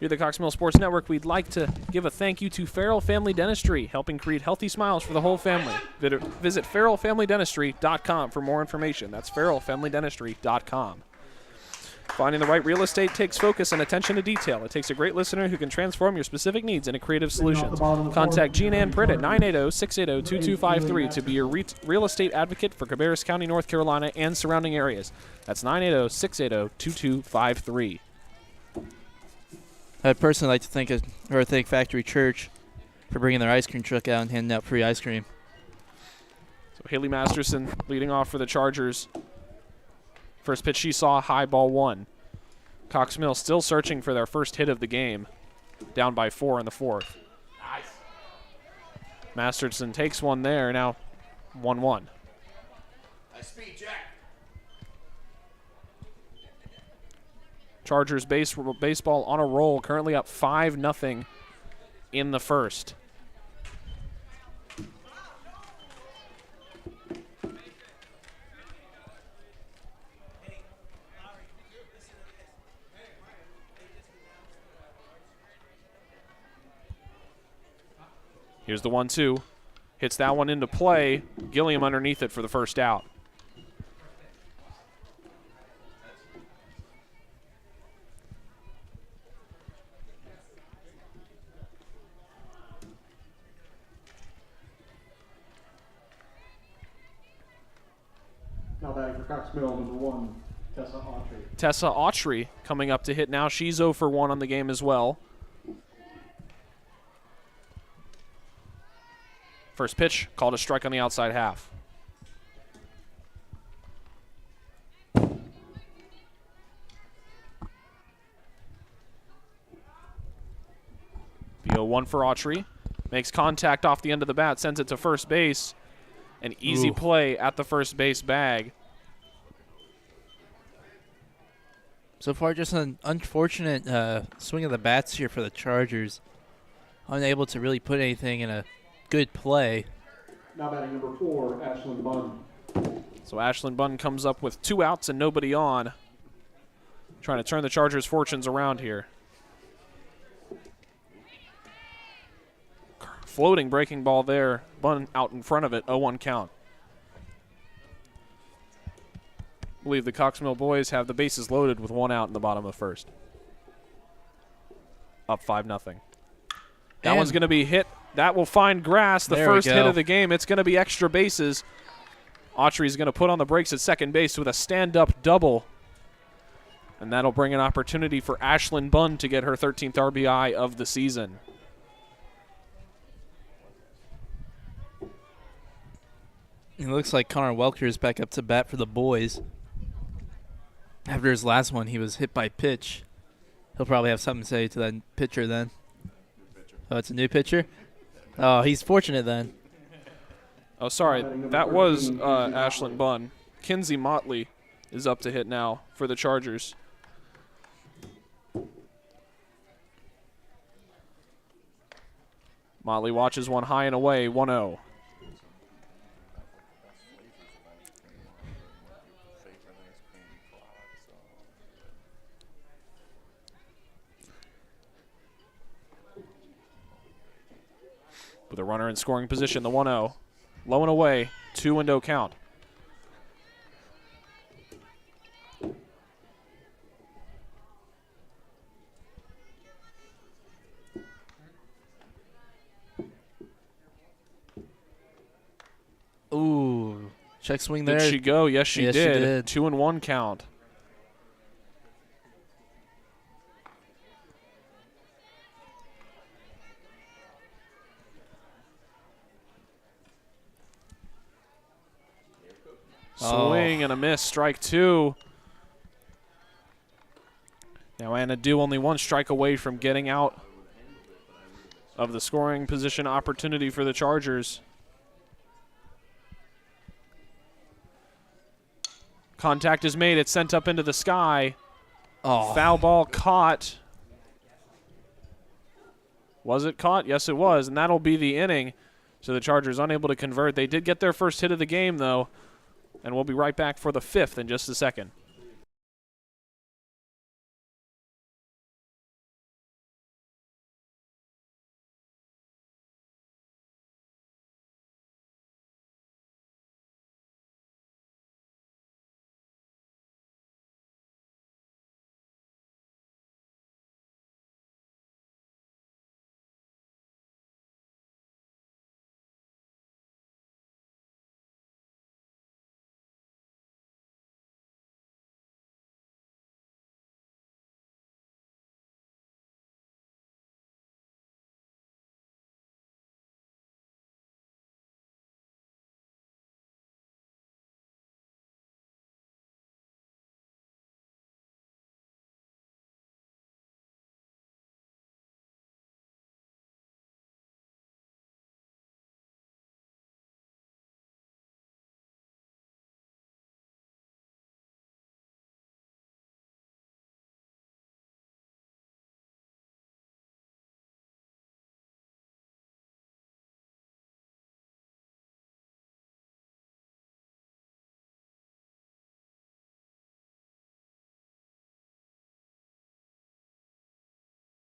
Here at the Cox Mill Sports Network, we'd like to give a thank you to Farrell Family Dentistry, helping create healthy smiles for the whole family. Visit farrellfamilydentistry.com for more information. That's farrellfamilydentistry.com. Finding the right real estate takes focus and attention to detail. It takes a great listener who can transform your specific needs into creative solutions. Contact Jean Ann Pritt at 980-680-2253 to be your real estate advocate for Cabarrus County, North Carolina, and surrounding areas. That's 980-680-2253. I'd personally like to thank Factory Church for bringing their ice cream truck out and handing out free ice cream. So Haley Masterson leading off for the Chargers. First pitch she saw, high, ball 1. Cox Mill still searching for their first hit of the game, down by 4 in the fourth. Nice. Masterson takes one there, now 1-1. Nice speed, Jack. Chargers baseball on a roll, currently up 5-0 in the first. Here's the 1-2. Hits that one into play. Gilliam underneath it for the first out. Now batting for Cox Mill, number 1, Tessa Autry. Tessa Autry coming up to hit now. She's 0 for 1 on the game as well. First pitch, called a strike on the outside half. The 0-1 for Autry. Makes contact off the end of the bat, sends it to first base. An easy play at the first base bag. So far, just an unfortunate swing of the bats here for the Chargers. Unable to really put anything in a good play. Now batting number 4, Ashlyn Bunn. So Ashlyn Bunn comes up with 2 outs and nobody on. Trying to turn the Chargers' fortunes around here. Floating breaking ball there. Bunn out in front of it. 0-1 count. I believe the Cox Mill boys have the bases loaded with 1 out in the bottom of first. Up 5-0. That one's going to be hit. That will find grass. The first hit of the game. It's going to be extra bases. Autry's going to put on the brakes at second base with a stand-up double. And that'll bring an opportunity for Ashlyn Bunn to get her 13th RBI of the season. It looks like Connor Welker is back up to bat for the boys. After his last one, he was hit by pitch. He'll probably have something to say to that pitcher then. Oh, it's a new pitcher? Oh, he's fortunate then. Oh, sorry. That was Ashlyn Bunn. Kinsey Motley is up to hit now for the Chargers. Motley watches one high and away, 1-0. With a runner in scoring position, the 1-0. Low and away, 2-0 count. Ooh, check swing there. Did she go? Yes, she Yes, did. she did. 2-1 count. Swing and a miss, strike 2. Now Anna Dew only 1 strike away from getting out of the scoring position opportunity for the Chargers. Contact is made. It's sent up into the sky. Oh. Foul ball caught. Was it caught? Yes, it was, and that'll be the inning. So the Chargers unable to convert. They did get their first hit of the game, though. And we'll be right back for the 5th in just a second.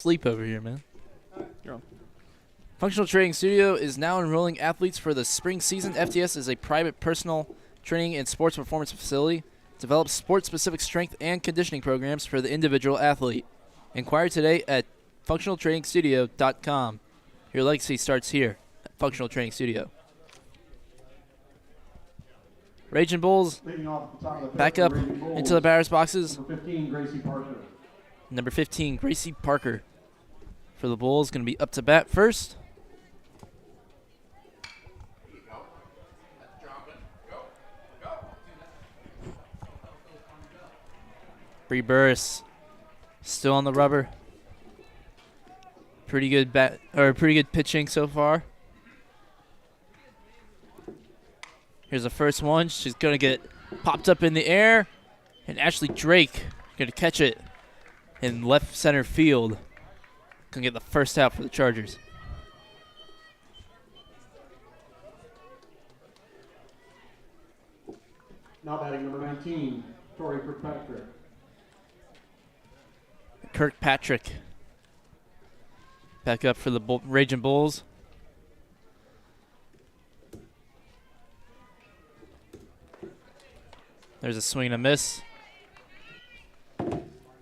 Sleep over here, man. You're on. Functional Training Studio is now enrolling athletes for the spring season. FTS is a private personal training and sports performance facility. Develops sport-specific strength and conditioning programs for the individual athlete. Inquire today at functionaltrainingstudio.com. Your legacy starts here at Functional Training Studio. Raging Bulls Leading off at the top of the back fifth, up Raging Bulls, into the batter's boxes. Number 15, Gracie Parker. Number 15, Gracie Parker for the Bulls, going to be up to bat first. Bree Burris still on the rubber. Pretty good pitching so far. Here's the first one. She's going to get popped up in the air. And Ashley Drake going to catch it in left center field. Going to get the first out for the Chargers. Now batting number 19, Tori Kirkpatrick. Kirkpatrick back up for the Raging Bulls. There's a swing and a miss.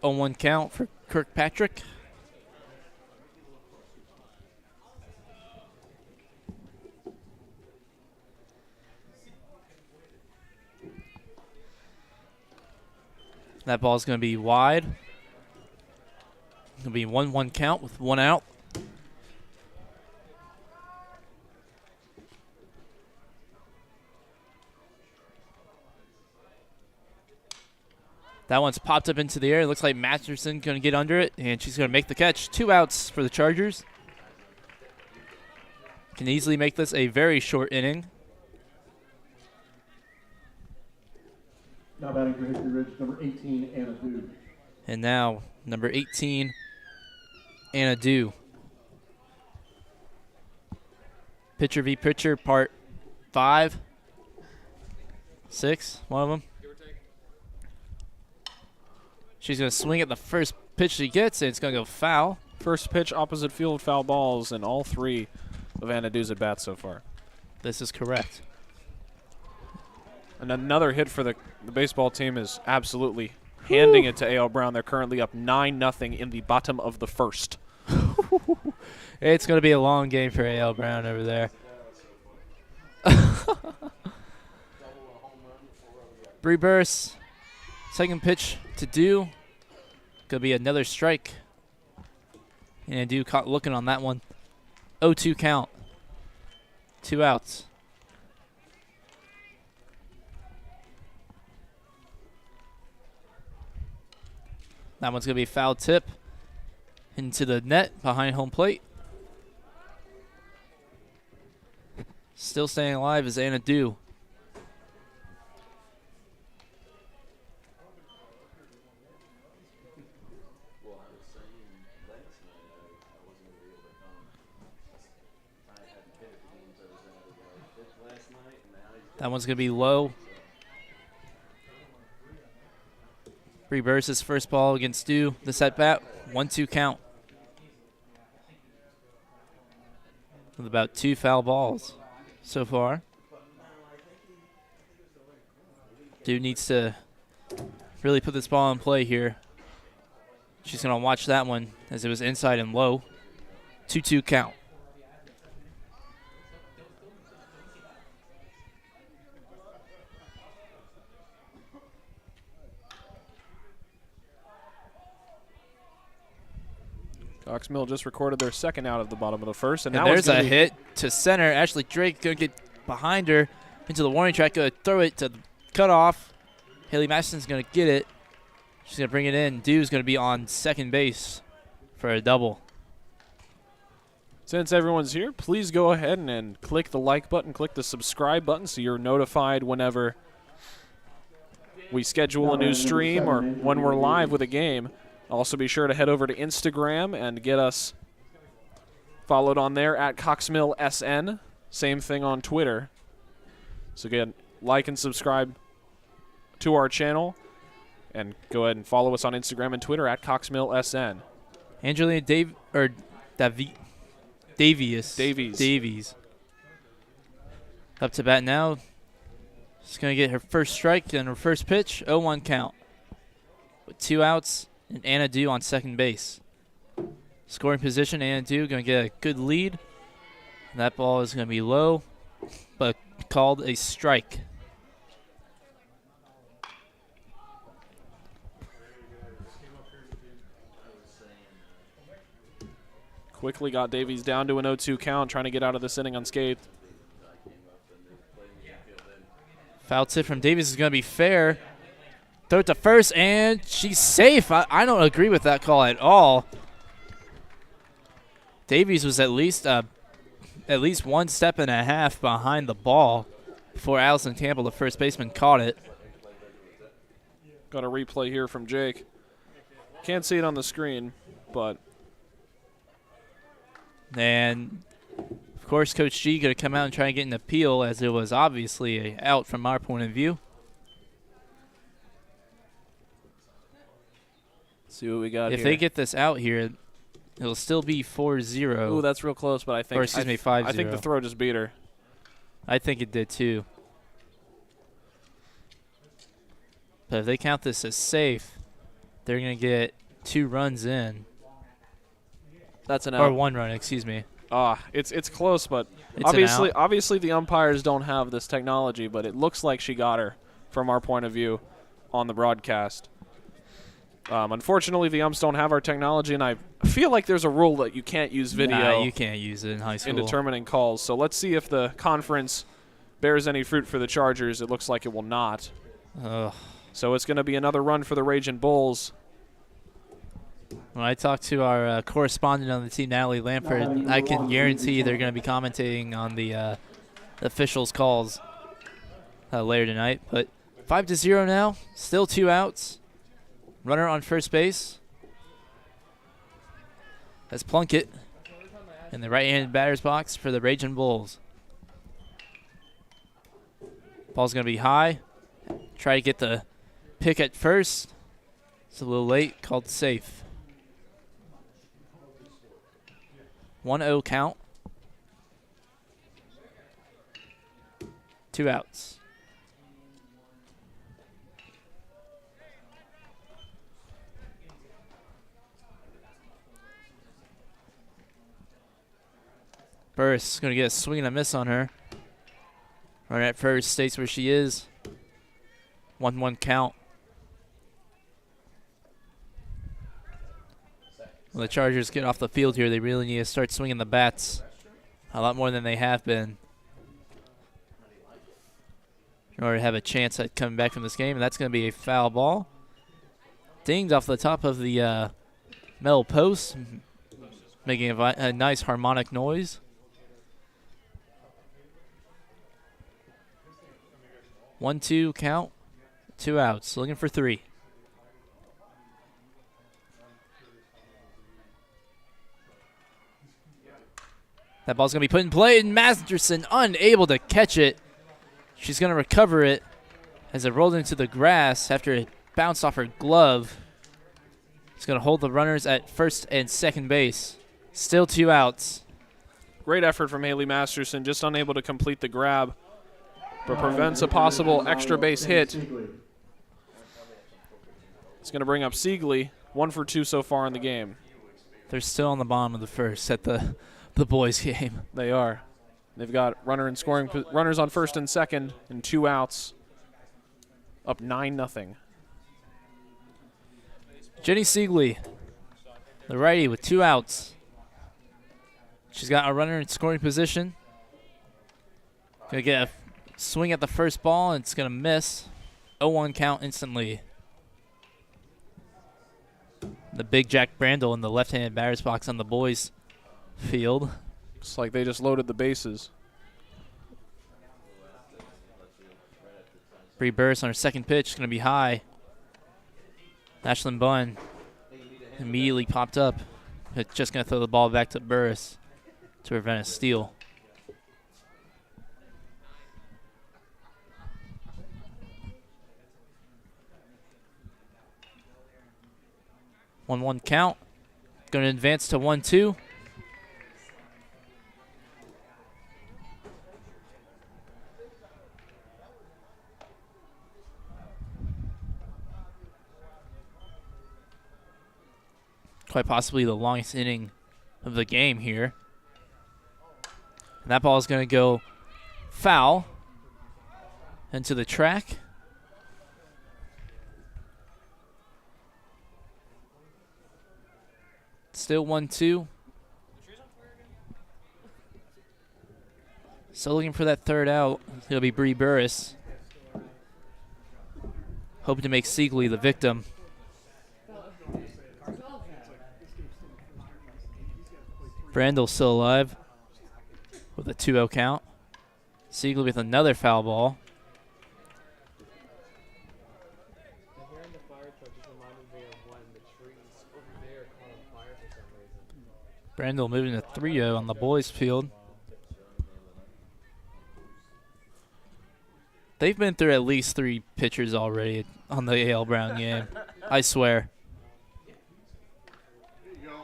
0-1 count for Kirkpatrick. That ball's going to be wide. It's going to be 1-1 count with one out. That one's popped up into the air. It looks like Masterson going to get under it, and she's going to make the catch. 2 outs for the Chargers. Can easily make this a very short inning. Now batting for Hickory Ridge, number 18, Anna Dude. And now, number 18, Anna Dew. Pitcher v. pitcher, part 5. 6, one of them. She's going to swing at the first pitch she gets, and it's going to go foul. First pitch, opposite field, foul balls, and all 3 of Anna Dew's at bats so far. This is correct. And another hit for the baseball team is absolutely handing it to A.L. Brown. They're currently up 9-0 in the bottom of the first. It's going to be a long game for A.L. Brown over there. Bree Burris, second pitch to Dew. Going to be another strike. And Dew caught looking on that one. 0-2 count. 2 outs. That one's going to be a foul tip into the net behind home plate. Still staying alive is Anna Dew. Well, I was saying last night I wasn't going to be able to come. I hadn't hit the games I was at last night, and now he's That one's going to be low. Bree Burris' first ball against Dew. The set bat, 1-2 count. With about 2 foul balls so far. Dew needs to really put this ball in play here. She's going to watch that one as it was inside and low. 2-2 count. Cox Mill just recorded their second out of the bottom of the first. And And that was there's gonna a be- hit to center. Ashley Drake going to get behind her into the warning track. Going to throw it to the cutoff. Haley Masterson's going to get it. She's going to bring it in. Dew's going to be on second base for a double. Since everyone's here, please go ahead and click the like button, click the subscribe button so you're notified whenever we schedule a new stream or when we're live with a game. Also be sure to head over to Instagram and get us followed on there at CoxMillSN. Same thing on Twitter. So again, like and subscribe to our channel and go ahead and follow us on Instagram and Twitter at CoxMillSN. Angelina David Davies. Up to bat now. She's going to get her first strike and her first pitch. 0-1 count. With 2 outs and Anna Dew on second base. Scoring position, Anna Dew going to get a good lead. That ball is going to be low, but called a strike. Quickly got Davies down to an 0-2 count, trying to get out of this inning unscathed. Foul tip from Davies is going to be fair. Throw it to first, and she's safe. I don't agree with that call at all. Davies was at least 1 step and a half behind the ball before Allison Campbell, the first baseman, caught it. Got a replay here from Jake. Can't see it on the screen, but. And, of course, Coach G going to come out and try and get an appeal, as it was obviously a out from our point of view. See what we got If here. they get this out here, it'll still be 4-0. Ooh, that's real close, but I think. Or excuse me, 5-0. I think the throw just beat her. I think it did too. But if they count this as safe, they're going to get 2 runs in. That's an out. Or 1 run, excuse me. It's close, but It's an out. obviously the umpires don't have this technology, but it looks like she got her from our point of view on the broadcast. Unfortunately, the umps don't have our technology, and I feel like there's a rule that you can't use video Nah, you can't use it in high school. in determining calls. So let's see if the conference bears any fruit for the Chargers. It looks like it will not. Ugh. So it's going to be another run for the Raging Bulls. When I talked to our correspondent on the team, Natalie Lampert, I can guarantee they're going to be commentating on the officials' calls later tonight. But 5-0 now, still 2 outs. Runner on first base. That's Plunkett in the right-handed batter's box for the Raging Bulls. Ball's going to be high. Try to get the pick at first. It's a little late, called safe. 1-0 count. 2 outs. Burris going to get a swing and a miss on her. Runner at first stays where she is. 1-1 count. When the Chargers get off the field here, they really need to start swinging the bats a lot more than they have been in order to have a chance at coming back from this game. And that's going to be a foul ball. Dinged off the top of the metal post, making a nice harmonic noise. 1-2 count, 2 outs, looking for 3. That ball's going to be put in play, and Masterson unable to catch it. She's going to recover it as it rolled into the grass after it bounced off her glove. It's going to hold the runners at first and second base. Still 2 outs. Great effort from Haley Masterson, just unable to complete the grab, but prevents a possible extra base hit. It's going to bring up Siegley, 1 for 2 so far in the game. They're still on the bottom of the first at the boys' game. They are. They've got runners on first and second and 2 outs. Up 9-0. Jenny Siegley, the righty with 2 outs. She's got a runner in scoring position. Gonna get a swing at the first ball, and it's gonna miss. 0-1 count instantly. The big Jack Brandel in the left-handed batter's box on the boys' field. It's like they just loaded the bases. Bree Burris on her second pitch, going to be high. Ashlyn Bunn immediately popped up. It's just going to throw the ball back to Burris to prevent a steal. One count. Going to advance to 1-2. quite possibly the longest inning of the game here. And that ball is going to go foul into the track. Still 1-2. So looking for that third out. It'll be Bree Burris. Hoping to make Siegley the victim. Brandel still alive with a 2-0 count. Siegley with another foul ball. Brandel moving to 3-0 on the boys' field. They've been through at least 3 pitchers already on the A.L. Brown game. I swear.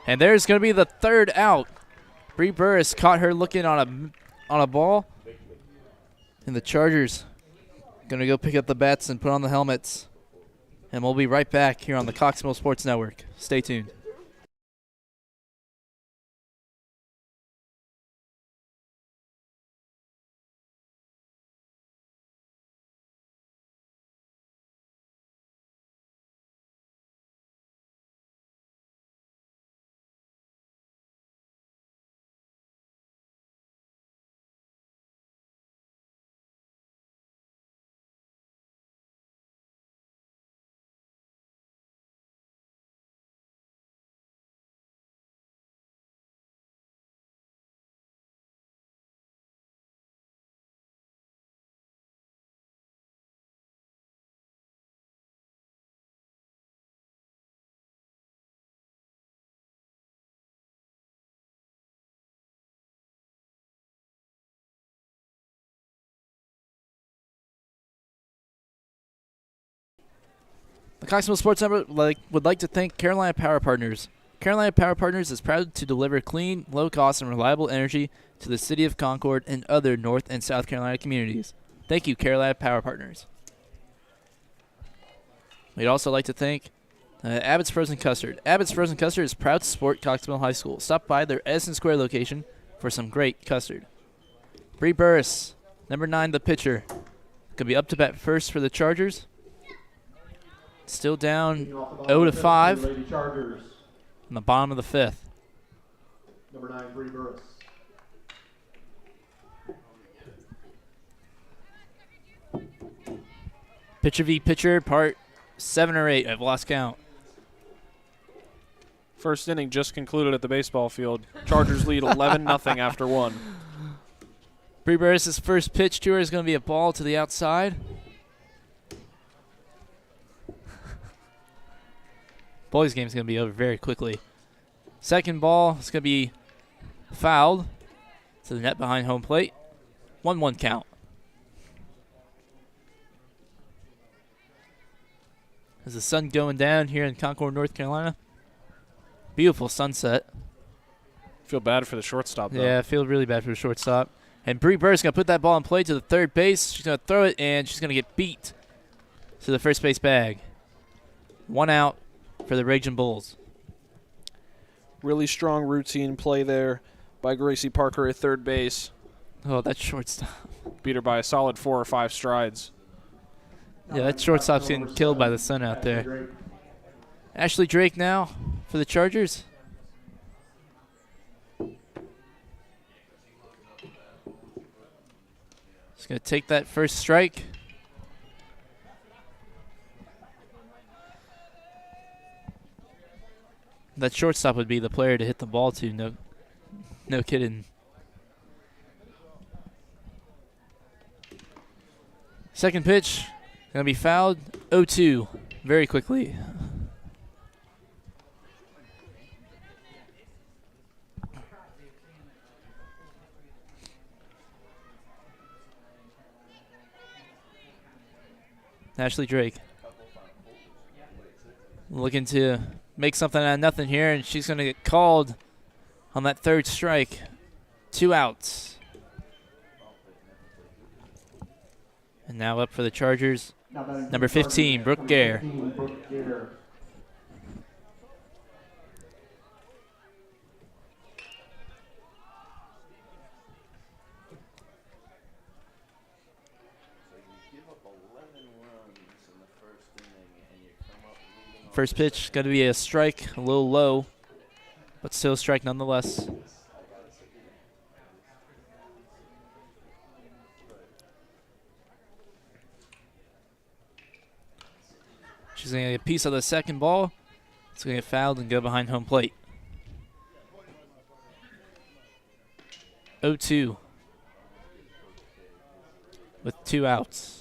And there's going to be the third out. Bree Burris caught her looking on a ball. And the Chargers going to go pick up the bats and put on the helmets. And we'll be right back here on the Cox Mill Sports Network. Stay tuned. The Cox Mill Sports Network would like to thank Carolina Power Partners. Carolina Power Partners is proud to deliver clean, low-cost, and reliable energy to the city of Concord and other North and South Carolina communities. Thank you, Carolina Power Partners. We'd also like to thank Abbott's Frozen Custard. Abbott's Frozen Custard is proud to support Cox Mill High School. Stop by their Edison Square location for some great custard. Bree Burris, number 9, the pitcher. Could be up to bat first for the Chargers. Still down 0-5 Lady Chargers. in the bottom of the 5th. Number 9, Bree Burris. Pitcher v. pitcher, part 7 or 8. I've lost count. First inning just concluded at the baseball field. Chargers lead 11-0 after 1. Bree Burris' first pitch to her is going to be a ball to the outside. Boys' game is going to be over very quickly. Second ball is going to be fouled to the net behind home plate. 1-1 count. Is the sun going down here in Concord, North Carolina? Beautiful sunset. Feel bad for the shortstop, though. Yeah, I feel really bad for the shortstop. And Bree Burris is going to put that ball in play to the third base. She's going to throw it, and she's going to get beat to the first base bag. 1 out for the Raging Bulls. Really strong routine play there by Gracie Parker at third base. Oh, that shortstop. Beat her by a solid 4 or 5 strides. Yeah, that shortstop's getting killed by the sun out there. Ashley Drake now for the Chargers. Just going to take that first strike. That shortstop would be the player to hit the ball to. No kidding. Second pitch. Going to be fouled. 0-2 very quickly. Ashley Drake looking to make something out of nothing here, and she's going to get called on that third strike. 2 outs. And now up for the Chargers, number 15, Brooke Gare. First pitch got to be a strike, a little low, but still a strike nonetheless. She's going to get a piece of the second ball. It's going to get fouled and go behind home plate. 0-2 with 2 outs.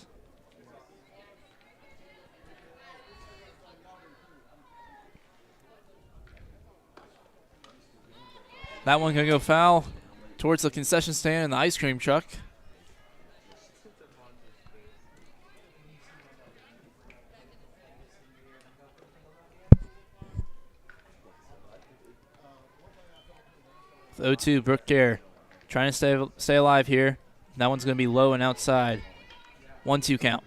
That one going to go foul towards the concession stand and the ice cream truck. With 0-2, Brooke Gare trying to stay alive here. That one's going to be low and outside. 1-2 count.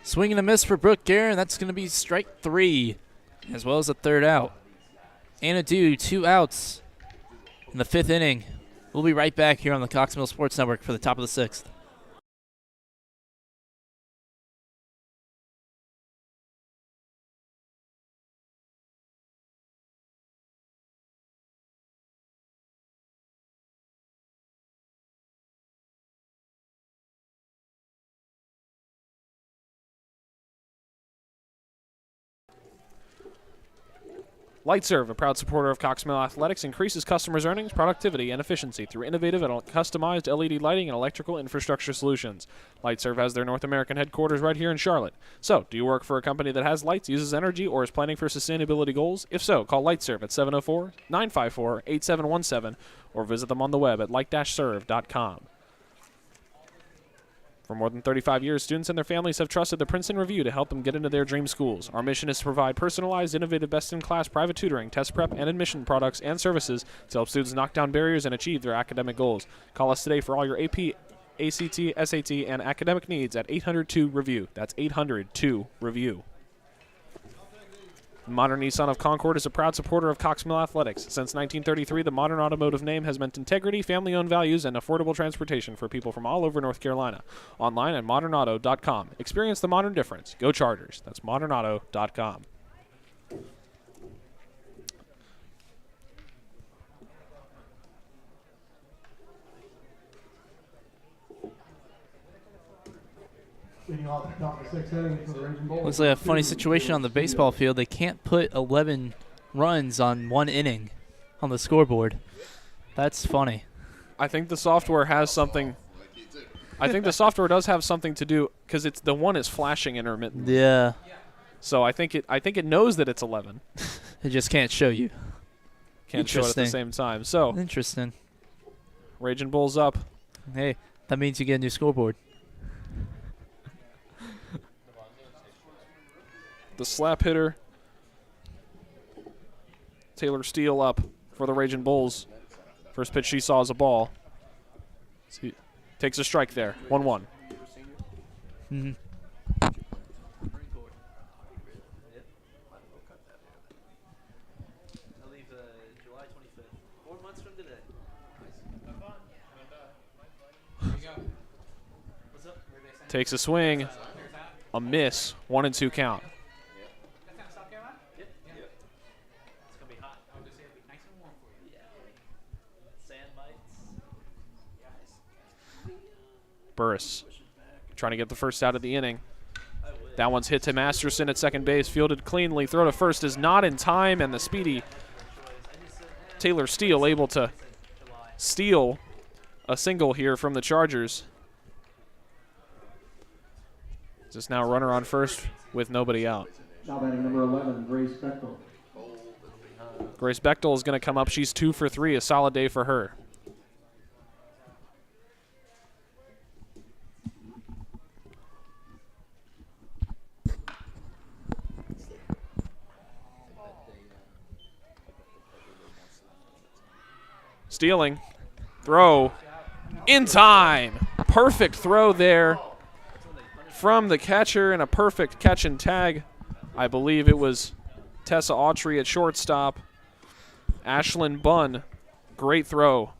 Swing and a miss for Brooke Gare, and that's going to be strike 3, as well as a third out. Anna Dew, 2 outs in the 5th inning. We'll be right back here on the Cox Mill Sports Network for the top of the 6th. LightServe, a proud supporter of Cox Mill Athletics, increases customers' earnings, productivity, and efficiency through innovative and customized LED lighting and electrical infrastructure solutions. LightServe has their North American headquarters right here in Charlotte. So, do you work for a company that has lights, uses energy, or is planning for sustainability goals? If so, call LightServe at 704-954-8717 or visit them on the web at light-serve.com. For more than 35 years, students and their families have trusted the Princeton Review to help them get into their dream schools. Our mission is to provide personalized, innovative, best-in-class private tutoring, test prep, and admission products and services to help students knock down barriers and achieve their academic goals. Call us today for all your AP, ACT, SAT, and academic needs at 800-2-REVIEW. That's 800-2-REVIEW. Modern Nissan of Concord is a proud supporter of Cox Mill Athletics. Since 1933, the Modern Automotive name has meant integrity, family-owned values, and affordable transportation for people from all over North Carolina. Online at modernauto.com. Experience the modern difference. Go Chargers. That's modernauto.com. Leading off the top of the 6th inning for the Raging Bulls. Looks like a funny situation on the baseball field. They can't put 11 runs on 1 inning on the scoreboard. That's funny. I think the software has something. I think the software does have something to do because it's the one is flashing intermittently. Yeah. So I think it knows that it's 11. It just can't show you. Can't show it at the same time. So Interesting. Raging Bulls up. Hey, that means you get a new scoreboard. The slap hitter, Taylor Steele, up for the Raging Bulls. First pitch she saw is a ball. He takes a strike there. 1-1. Mm-hmm. I leave July 25th. 4 months from today. What's up? Takes a swing. A miss. 1-2 count. Burris trying to get the first out of the inning. That one's hit to Masterson at second base. Fielded cleanly. Throw to first is not in time, and the speedy Taylor Steele able to steal a single here from the Chargers. Just now runner on first with nobody out. Now batting number 11, Grace Bechtel. Grace Bechtel is going to come up. She's 2 for 3. A solid day for her. Stealing. Throw. In time. Perfect throw there from the catcher and a perfect catch and tag. I believe it was Tessa Autry at shortstop. Ashlyn Bunn, great throw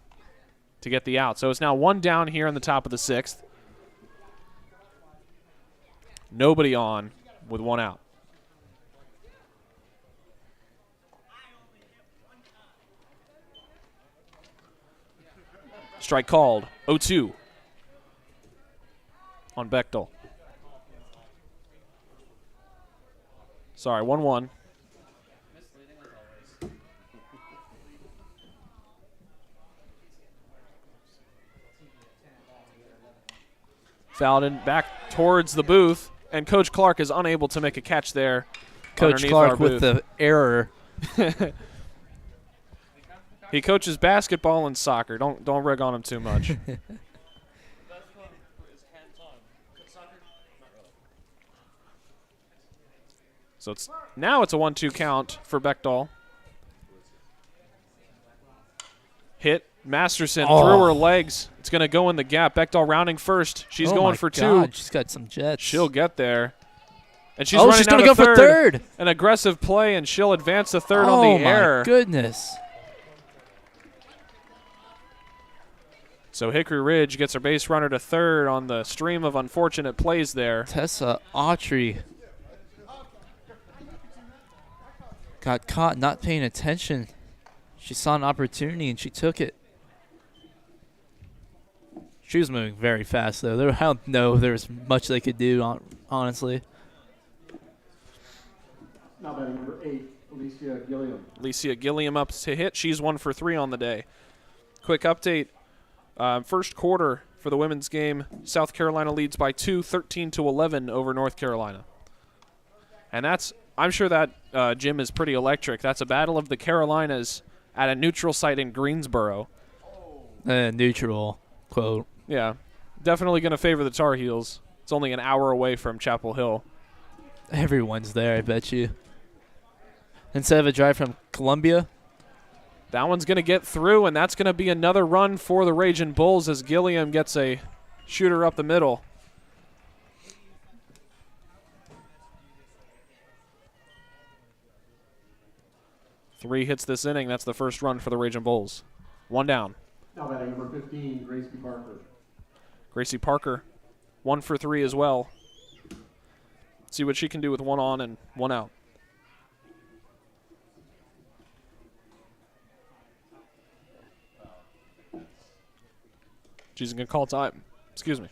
to get the out. So it's now 1 down here in the top of the 6th. Nobody on with 1 out. Strike called. 0-2 on Bechtel. Sorry, 1-1. Fowden back towards the booth, and Coach Clark is unable to make a catch there. Coach Clark with the error. He coaches basketball and soccer. Don't rig on him too much. So it's now it's a 1-2 count for Bechtel. Hit Masterson through her legs. It's going to go in the gap. Bechtel rounding first. She's going for 2. She's got some jets. She'll get there. And she's running she's going to go for third. An aggressive play, and she'll advance to third on the air. Oh, my goodness. So Hickory Ridge gets her base runner to third on the stream of unfortunate plays there. Tessa Autry got caught not paying attention. She saw an opportunity, and she took it. She was moving very fast, though. I don't know if there was much they could do, honestly. Now batting number 8, Alicia Gilliam. Alicia Gilliam up to hit. She's 1 for 3 on the day. Quick update. First quarter for the women's game, South Carolina leads by 2, 13-11 over North Carolina. And I'm sure that gym is pretty electric. That's a battle of the Carolinas at a neutral site in Greensboro. Neutral, quote. Yeah, definitely going to favor the Tar Heels. It's only an hour away from Chapel Hill. Everyone's there, I bet you. Instead of a drive from Columbia. That one's going to get through, and that's going to be another run for the Ragin' Bulls as Gilliam gets a shooter up the middle. Three hits this inning. That's the first run for the Ragin' Bulls. 1 down. Now batting number 15, Gracie Parker. Gracie Parker, 1 for 3 as well. See what she can do with 1 on and 1 out. She's going to call time. Excuse me.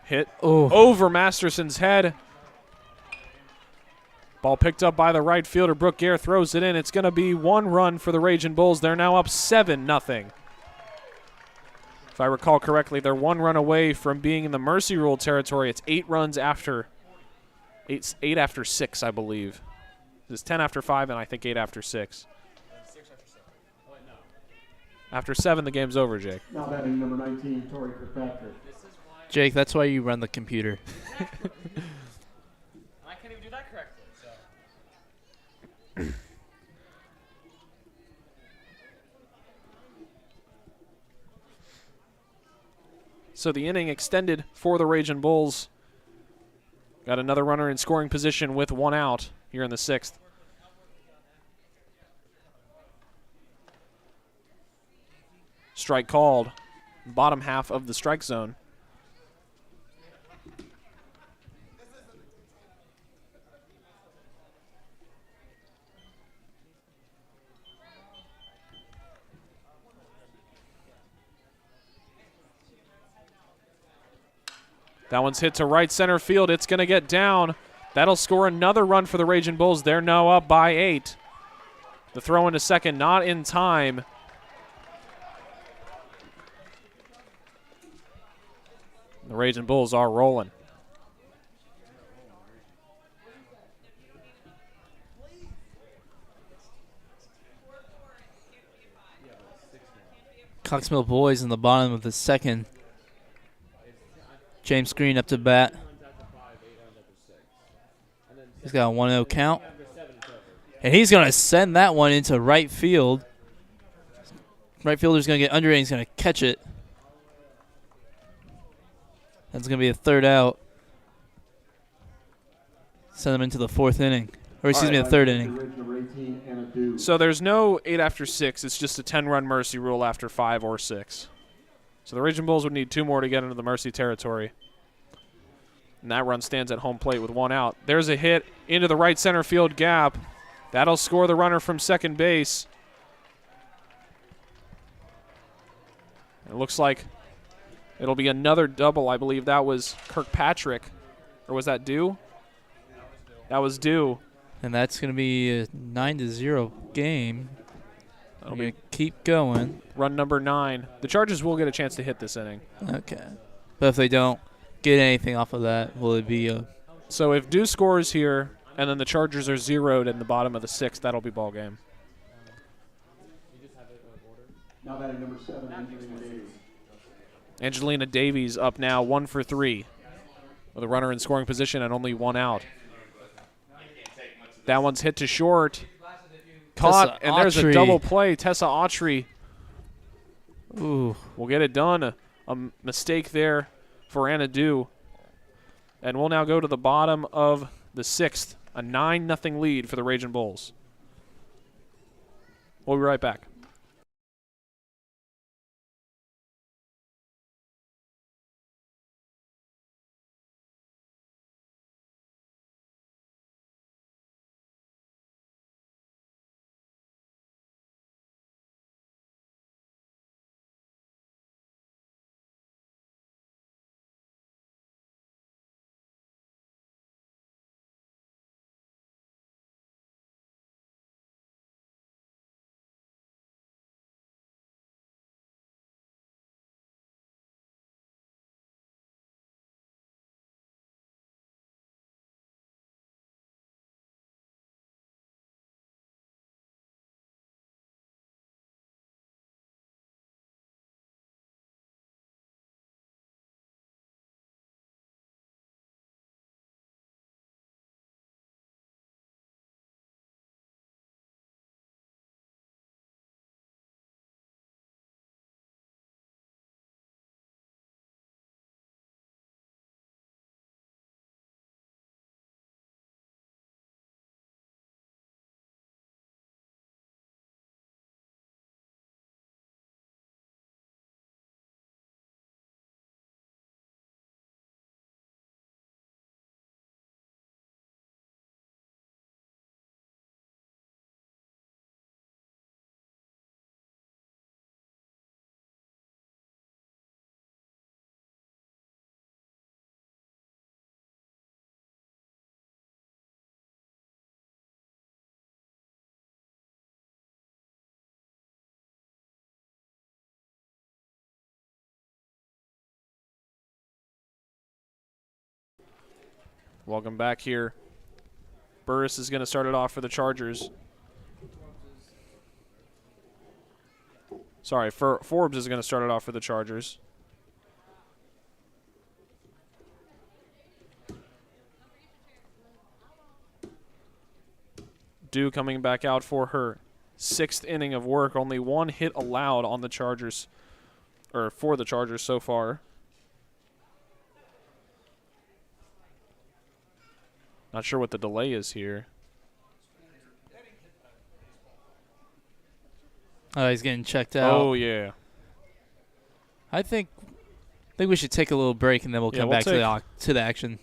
Hit over Masterson's head. Ball picked up by the right fielder. Brooke Gare throws it in. It's going to be 1 run for the Ragin' Bulls. They're now up 7-0. If I recall correctly, they're 1 run away from being in the mercy rule territory. It's 8 runs after 8 after 6, I believe. It's 10 after 5, and I think 8 after 6. 6 after 7. Oh, wait, no. After 7, the game's over, Jake. Now batting number 19, Tori Kirkpatrick. Jake, that's why you run the computer. I can't even do that correctly, so. So the inning extended for the Ragin' Bulls. Got another runner in scoring position with 1 out here in the 6th. Strike called. Bottom half of the strike zone. That one's hit to right center field. It's going to get down. That'll score another run for the Ragin' Bulls. They're now up by 8. The throw into second, not in time. The Ragin' Bulls are rolling. Coxmill boys in the bottom of the 2nd. James Green up to bat. He's got a 1-0 count. And he's going to send that one into right field. Right fielder's going to get under it and he's going to catch it. That's going to be a third out. Send them into the fourth inning. Or excuse me, the third inning. Ridge, number 18, Anna Dew. So there's no 8 after 6. It's just a 10-run mercy rule after 5 or 6. So the Raging Bulls would need 2 more to get into the mercy territory. And that run stands at home plate with 1 out. There's a hit into the right center field gap. That'll score the runner from second base. It looks like it'll be another double. I believe that was Kirkpatrick. Or was that Dew? That was Dew. And that's going to be a 9-0 game. That'll We're be going to keep going. run number 9. The Chargers will get a chance to hit this inning. Okay. But if they don't get anything off of that, will it be a... So if Dew scores here and then the Chargers are zeroed in the bottom of the 6th, that'll be ball game. Now batting number 7, Angelina Davis. Angelina Davies up now 1 for 3 with a runner in scoring position and only 1 out. That one's hit to short. Caught, Tessa and there's a Autry. double play. Tessa Autry Ooh. will get it done. A mistake there for Anna Dew. And we'll now go to the bottom of the 6th. A 9-0 lead for the Raging Bulls. We'll be right back. Welcome back here. Burris is going to start it off for the Chargers. Sorry, Forbes is going to start it off for the Chargers. Dew coming back out for her 6th inning of work. Only 1 hit allowed on the Chargers, or for the Chargers so far. Not sure what the delay is here. Oh, he's getting checked out. Oh, yeah. I think we should take a little break and then we'll come we'll back to the action.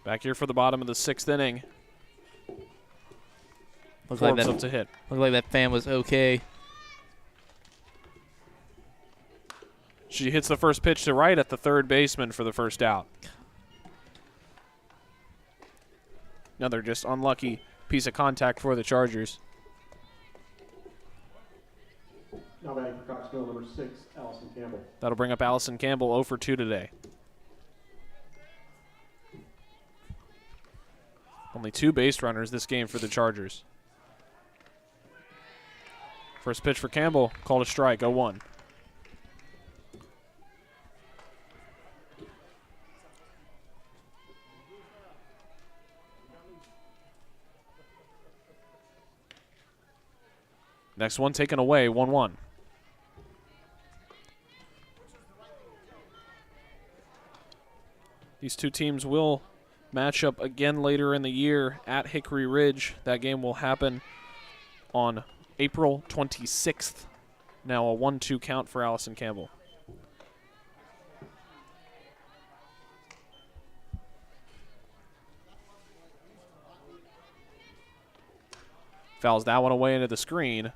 Back here for the bottom of the 6th inning. Looked like Forbes that, up to hit. looked like that fan was okay. She hits the first pitch to right at the third baseman for the first out. Another just unlucky piece of contact for the Chargers. Now batting for Cox Mill, number 6, Allison Campbell. That'll bring up Allison Campbell 0 for 2 today. Only 2 base runners this game for the Chargers. First pitch for Campbell, called a strike, 0-1. Next one taken away, 1-1. These two teams will match up again later in the year at Hickory Ridge. That game will happen on April 26th. Now a 1-2 count for Allison Campbell. Fouls that one away into the screen.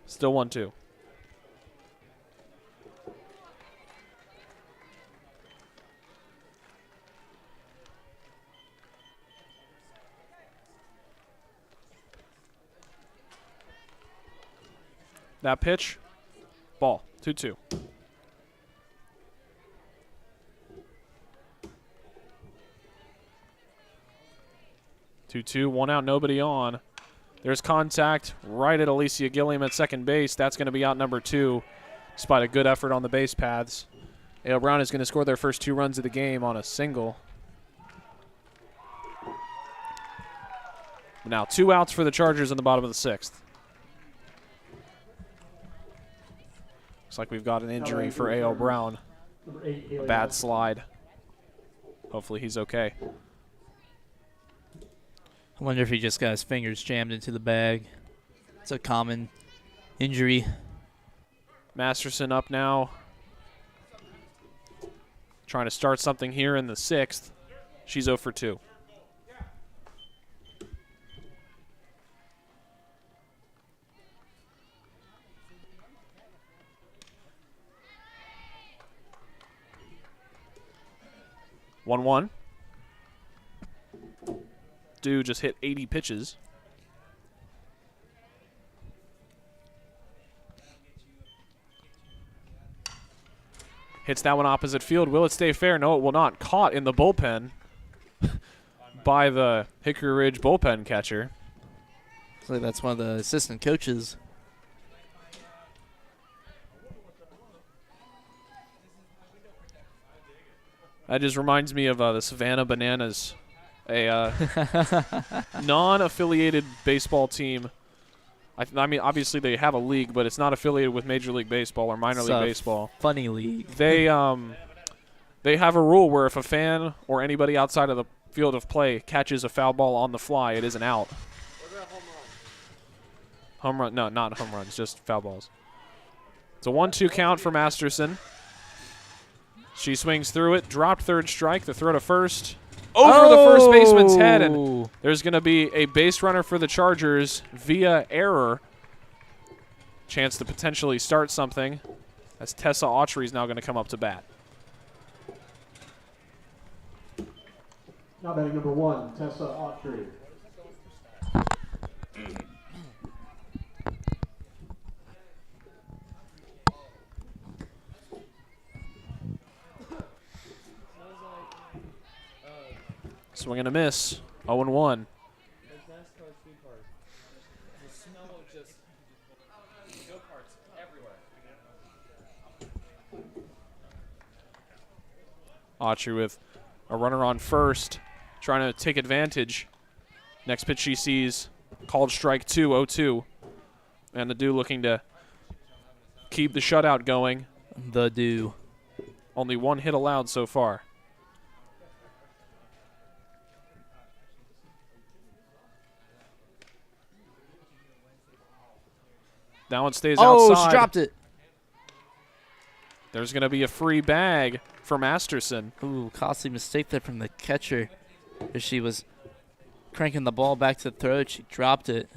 Still 1-2. That pitch, ball, 2-2. One out, nobody on. There's contact right at Alicia Gilliam at second base. That's going to be out number 2, despite a good effort on the base paths. A.L. Brown is going to score their first 2 runs of the game on a single. Now 2 outs for the Chargers in the bottom of the 6th. Looks like we've got an injury for A.L. Brown. Number 8, A Haley bad Nelson. slide. Hopefully he's okay. I wonder if he just got his fingers jammed into the bag. It's a common injury. Masterson up now. Trying to start something here in the 6th. She's 0 for 2. One. Dew just hit 80 pitches. Hits that one opposite field. Will it stay fair? No, it will not. Caught in the bullpen by the Hickory Ridge bullpen catcher. Looks like that's one of the assistant coaches. That just reminds me of the Savannah Bananas, a non-affiliated baseball team. I mean, obviously they have a league, but it's not affiliated with Major League Baseball or minor It's league a baseball. Funny league. They have a rule where if a fan or anybody outside of the field of play catches a foul ball on the fly, it is an out. What about home run? Home run? No, not home runs, just foul balls. It's a 1-2 count for Masterson. She swings through it, dropped third strike, the throw to first. Over the first baseman's head, and there's going to be a base runner for the Chargers via error. Chance to potentially start something, as Tessa Autry is now going to come up to bat. Now batting number 1, Tessa Autry. Swing and a miss, 0-1. Autry with a runner on first, trying to take advantage. Next pitch she sees, called strike 2, 0-2. And the Dew looking to keep the shutout going. The Dew. Only 1 hit allowed so far. That one stays outside. Oh, she dropped it. There's going to be a free bag for Masterson. Ooh, costly mistake there from the catcher. As she was cranking the ball back to the throat, she dropped it.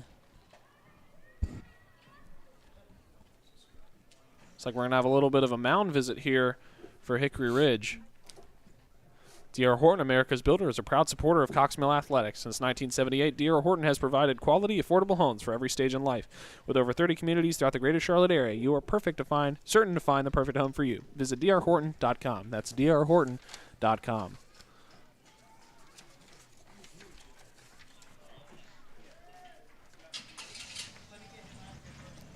Looks like we're going to have a little bit of a mound visit here for Hickory Ridge. D.R. Horton, America's Builder, is a proud supporter of Cox Mill Athletics. Since 1978, D.R. Horton has provided quality, affordable homes for every stage in life. With over 30 communities throughout the greater Charlotte area, you are certain to find the perfect home for you. Visit drhorton.com. That's drhorton.com.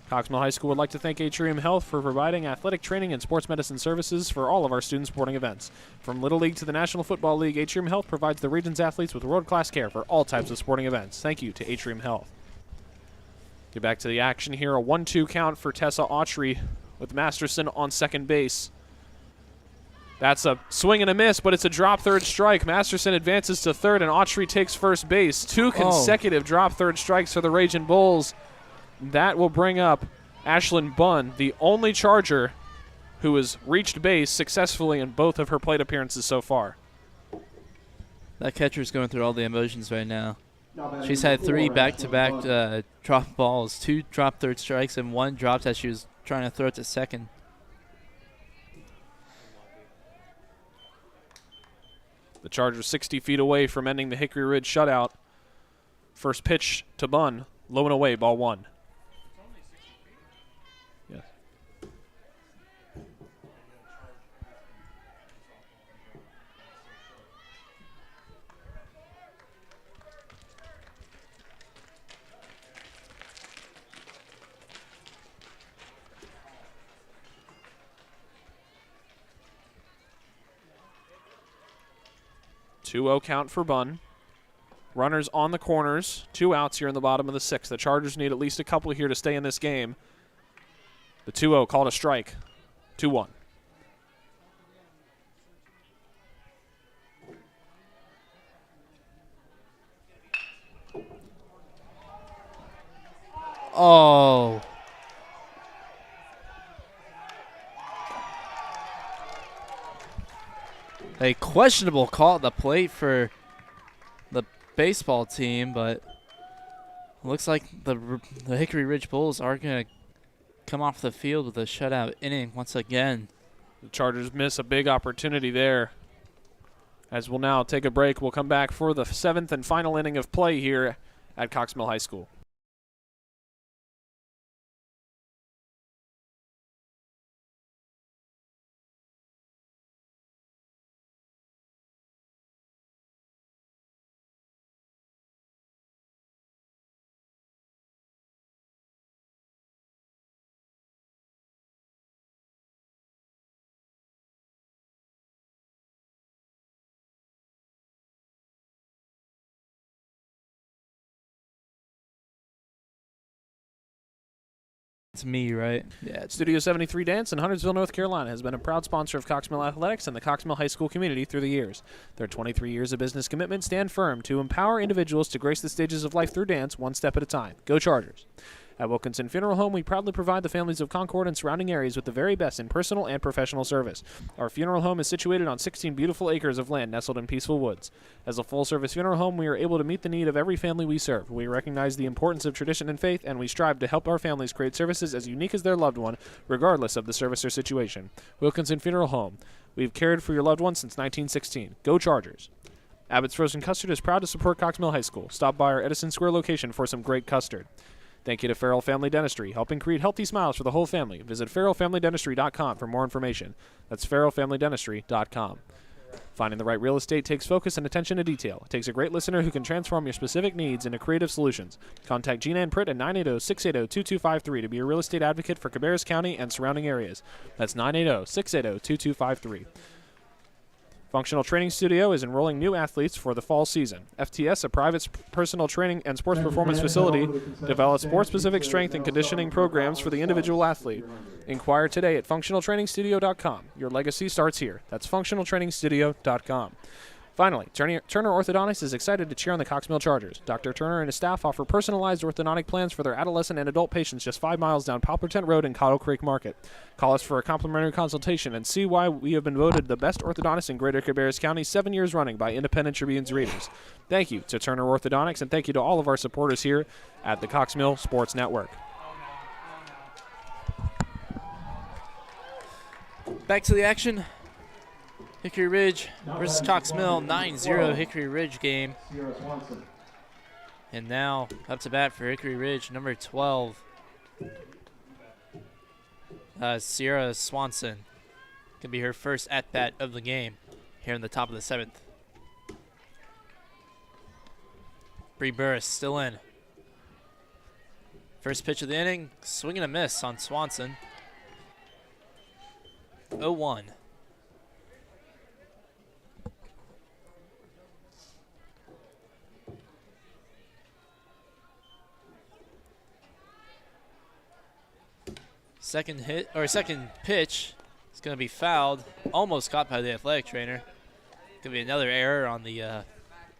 Cox Mill High School would like to thank Atrium Health for providing athletic training and sports medicine services for all of our student sporting events. From Little League to the National Football League, Atrium Health provides the region's athletes with world-class care for all types of sporting events. Thank you to Atrium Health. Get back to the action here. A 1-2 count for Tessa Autry with Masterson on second base. That's a swing and a miss, but it's a drop third strike. Masterson advances to third, and Autry takes first base. Two consecutive drop third strikes for the Raging Bulls. That will bring up Ashlyn Bunn, the only Charger who has reached base successfully in both of her plate appearances so far. That catcher's going through all the emotions right now. Now batting She's had number 3 4, back-to-back Ashlyn Bunn. drop balls, 2 drop third strikes, and 1 dropped as she was trying to throw it to second. The Chargers 60 feet away from ending the Hickory Ridge shutout. First pitch to Bunn, low and away, ball 1. Yes. Two-0 count for Bunn. Runners on the corners. 2 outs here in the bottom of the 6th. The Chargers need at least a couple here to stay in this game. The 2-0 called a strike. 2-1. Oh. A questionable call at the plate for the baseball team, but looks like the Hickory Ridge Bulls are going to come off the field with a shutout inning once again. The Chargers miss a big opportunity there. As we'll now take a break, we'll come back for the 7th and final inning of play here at Cox Mill High School. It's me, right? Yeah. It's Studio 73 Dance in Huntersville, North Carolina has been a proud sponsor of Cox Mill Athletics and the Cox Mill High School community through the years. Their 23 years of business commitment stand firm to empower individuals to grace the stages of life through dance one step at a time. Go Chargers! At Wilkinson Funeral Home, we proudly provide the families of Concord and surrounding areas with the very best in personal and professional service. Our funeral home is situated on 16 beautiful acres of land nestled in peaceful woods. As a full-service funeral home, we are able to meet the need of every family we serve. We recognize the importance of tradition and faith, and we strive to help our families create services as unique as their loved one, regardless of the service or situation. Wilkinson Funeral Home. We've cared for your loved one since 1916. Go Chargers! Abbott's Frozen Custard is proud to support Cox Mill High School. Stop by our Edison Square location for some great custard. Thank you to Farrell Family Dentistry, helping create healthy smiles for the whole family. Visit farrellfamilydentistry.com for more information. That's farrellfamilydentistry.com. Finding the right real estate takes focus and attention to detail. It takes a great listener who can transform your specific needs into creative solutions. Contact Gina and Pritt at 980-680-2253 to be a real estate advocate for Cabarrus County and surrounding areas. That's 980-680-2253. Functional Training Studio is enrolling new athletes for the fall season. FTS, a private personal training and sports performance facility, develops sports-specific strength and conditioning programs for the individual athlete. Inquire today at functionaltrainingstudio.com. Your legacy starts here. That's functionaltrainingstudio.com. Finally, Turner Orthodontics is excited to cheer on the Cox Mill Chargers. Dr. Turner and his staff offer personalized orthodontic plans for their adolescent and adult patients just 5 miles down Poplar Tent Road in Cottle Creek Market. Call us for a complimentary consultation and see why we have been voted the best orthodontist in Greater Cabarrus County 7 years running by Independent Tribune's readers. Thank you to Turner Orthodontics, and thank you to all of our supporters here at the Cox Mill Sports Network. Back to the action. Hickory Ridge versus Cox Mill, 9-0 Hickory Ridge game. Sierra Swanson. And now up to bat for Hickory Ridge, number 12, Sierra Swanson. Can be her first at-bat of the game here in the top of the 7th. Bree Burris still in. First pitch of the inning, swing and a miss on Swanson. 0-1. Second pitch is going to be fouled. Almost caught by the athletic trainer. Going to be another error on the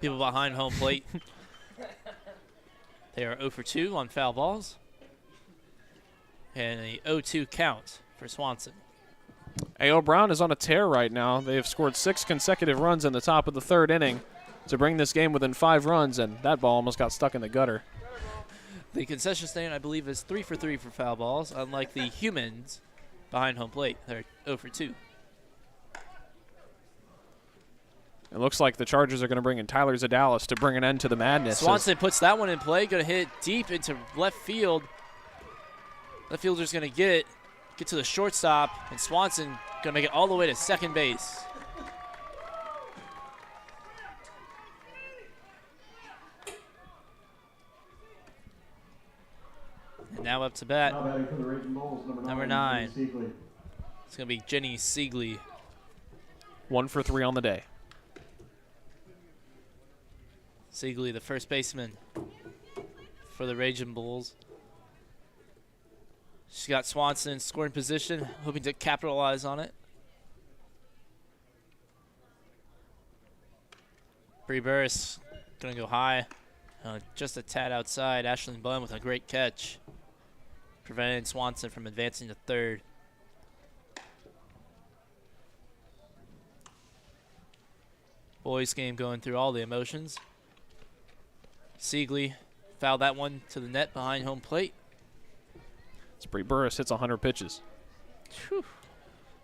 people behind home plate. They are 0 for 2 on foul balls. And a 0-2 count for Swanson. A.O. Brown is on a tear right now. They have scored 6 consecutive runs in the top of the 3rd inning to bring this game within 5 runs, and that ball almost got stuck in the gutter. The concession stand, I believe, is 3 for 3 for foul balls, unlike the humans behind home plate. They're 0 for 2. It looks like the Chargers are going to bring in Tyler Zadalis to bring an end to the madness. Swanson puts that one in play, going to hit deep into left field. Left fielder's going to get to the shortstop, and Swanson going to make it all the way to second base. And now up to bat, Now batting for the Raging Bulls, number 9. It's going to be Jenny Siegley. 1 for 3 on the day. Siegley, the first baseman for the Raging Bulls. She's got Swanson in scoring position, hoping to capitalize on it. Bree Burris going to go high. Just a tad outside. Ashlyn Bunn with a great catch, preventing Swanson from advancing to third. Boys game going through all the emotions. Siegley fouled that one to the net behind home plate. Bree Burris hits 100 pitches. Whew.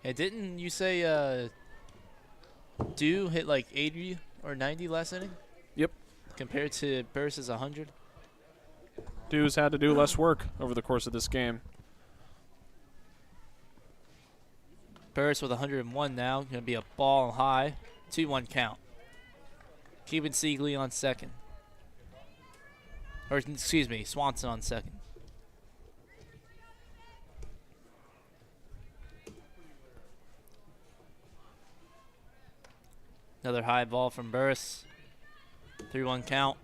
Yeah, didn't you say Dew hit like 80 or 90 last inning? Yep. Compared to Burris's 100? Dew's had to do less work over the course of this game. Burris with 101 now. Going to be a ball high. 2-1 count. Keeping Siegley on second. Or, excuse me, Swanson on second. Another high ball from Burris. 3-1 count.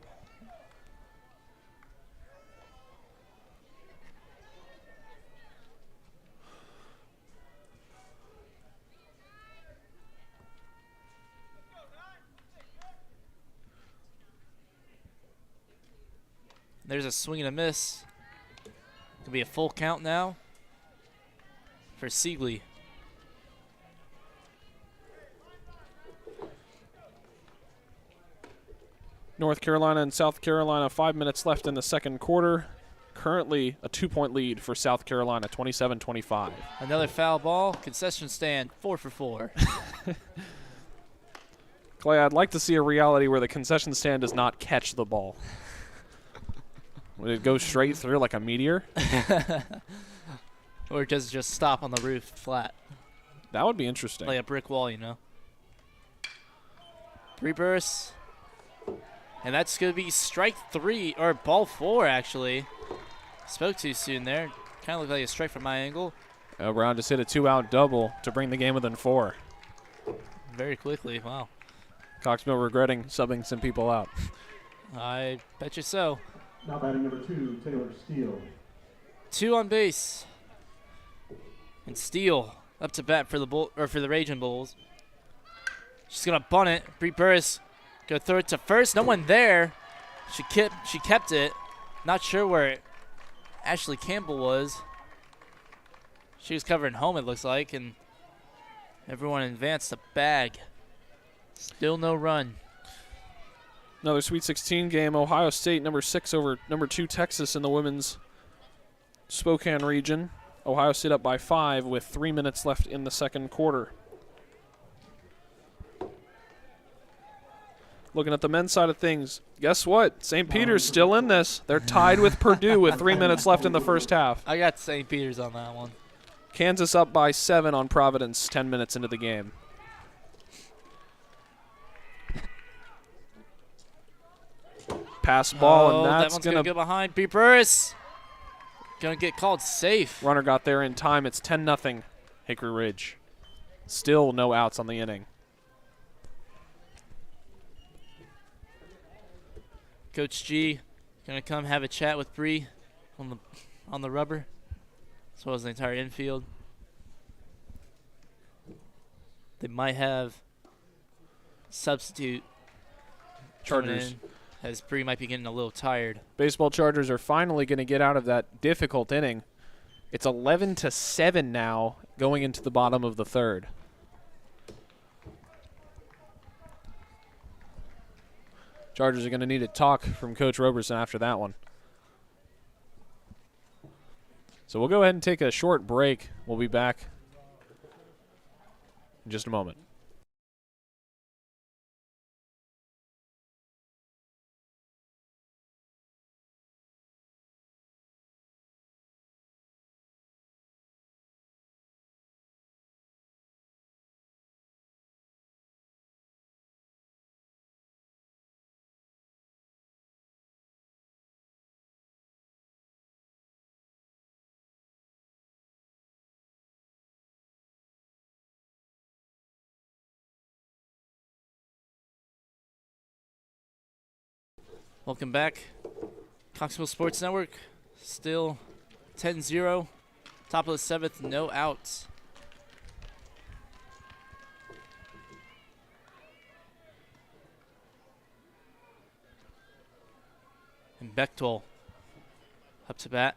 There's a swing and a miss. Could be a full count now for Siegley. North Carolina and South Carolina, 5 minutes left in the second quarter. Currently a 2-point lead for South Carolina, 27-25. Another foul ball. Concession stand, 4 for 4. Clay, I'd like to see a reality where the concession stand does not catch the ball. Would it go straight through like a meteor? Or does it just stop on the roof flat? That would be interesting. Like a brick wall, you know. Bree Burris. And that's going to be strike 3, or ball 4, actually. Spoke too soon there. Kind of looked like a strike from my angle. Brown just hit a 2-out double to bring the game within 4. Very quickly, wow. Cox Mill regretting subbing some people out. I bet you so. Now batting number 2, Taylor Steele. 2 on base. And Steele up to bat for the Raging Bulls. She's She's going to bunt it. Bree Burris going to throw it to first. No one there. She kept it. Not sure where Ashley Campbell was. She was covering home, it looks like, and everyone advanced a bag. Still no run. Another Sweet 16 game. Ohio State number 6 over number 2 Texas in the women's Spokane region. Ohio State up by 5 with 3 minutes left in the second quarter. Looking at the men's side of things, guess what? St. Peter's still in this. They're tied with Purdue with 3 minutes left in the first half. I got St. Peter's on that one. Kansas up by 7 on Providence 10 minutes into the game. Pass ball, and that's that one's going to going go behind. Bree Burris. Going to get called safe. Runner got there in time. It's 10-0 Hickory Ridge. Still no outs on the inning. Coach G going to come have a chat with Bree on the rubber, as well as the entire infield. They might have substitute Chargers. in, as Bree might be getting a little tired. Baseball Chargers are finally going to get out of that difficult inning. It's 11-7 now going into the bottom of the third. Chargers are going to need a talk from Coach Roberson after that one. So we'll go ahead and take a short break. We'll be back in just a moment. Welcome back. Coxville Sports Network, still 10-0. Top of the seventh, no outs. And Bechtel up to bat.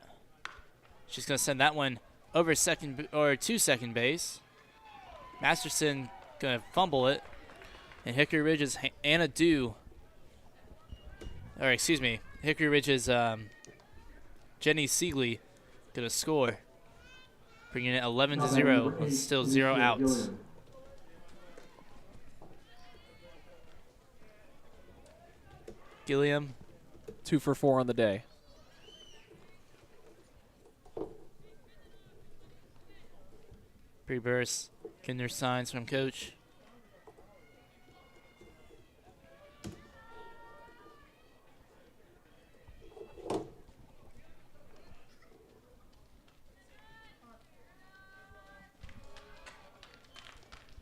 She's going to send that one over to second base. Masterson going to fumble it. And Hickory Ridge's Anna Dew. Or excuse me, Hickory Ridge's Jenny Siegley going to score. Bringing it 11-0 with still 0 outs. Gilliam 2 for 4 on the day. Pre-burst, getting their signs from coach.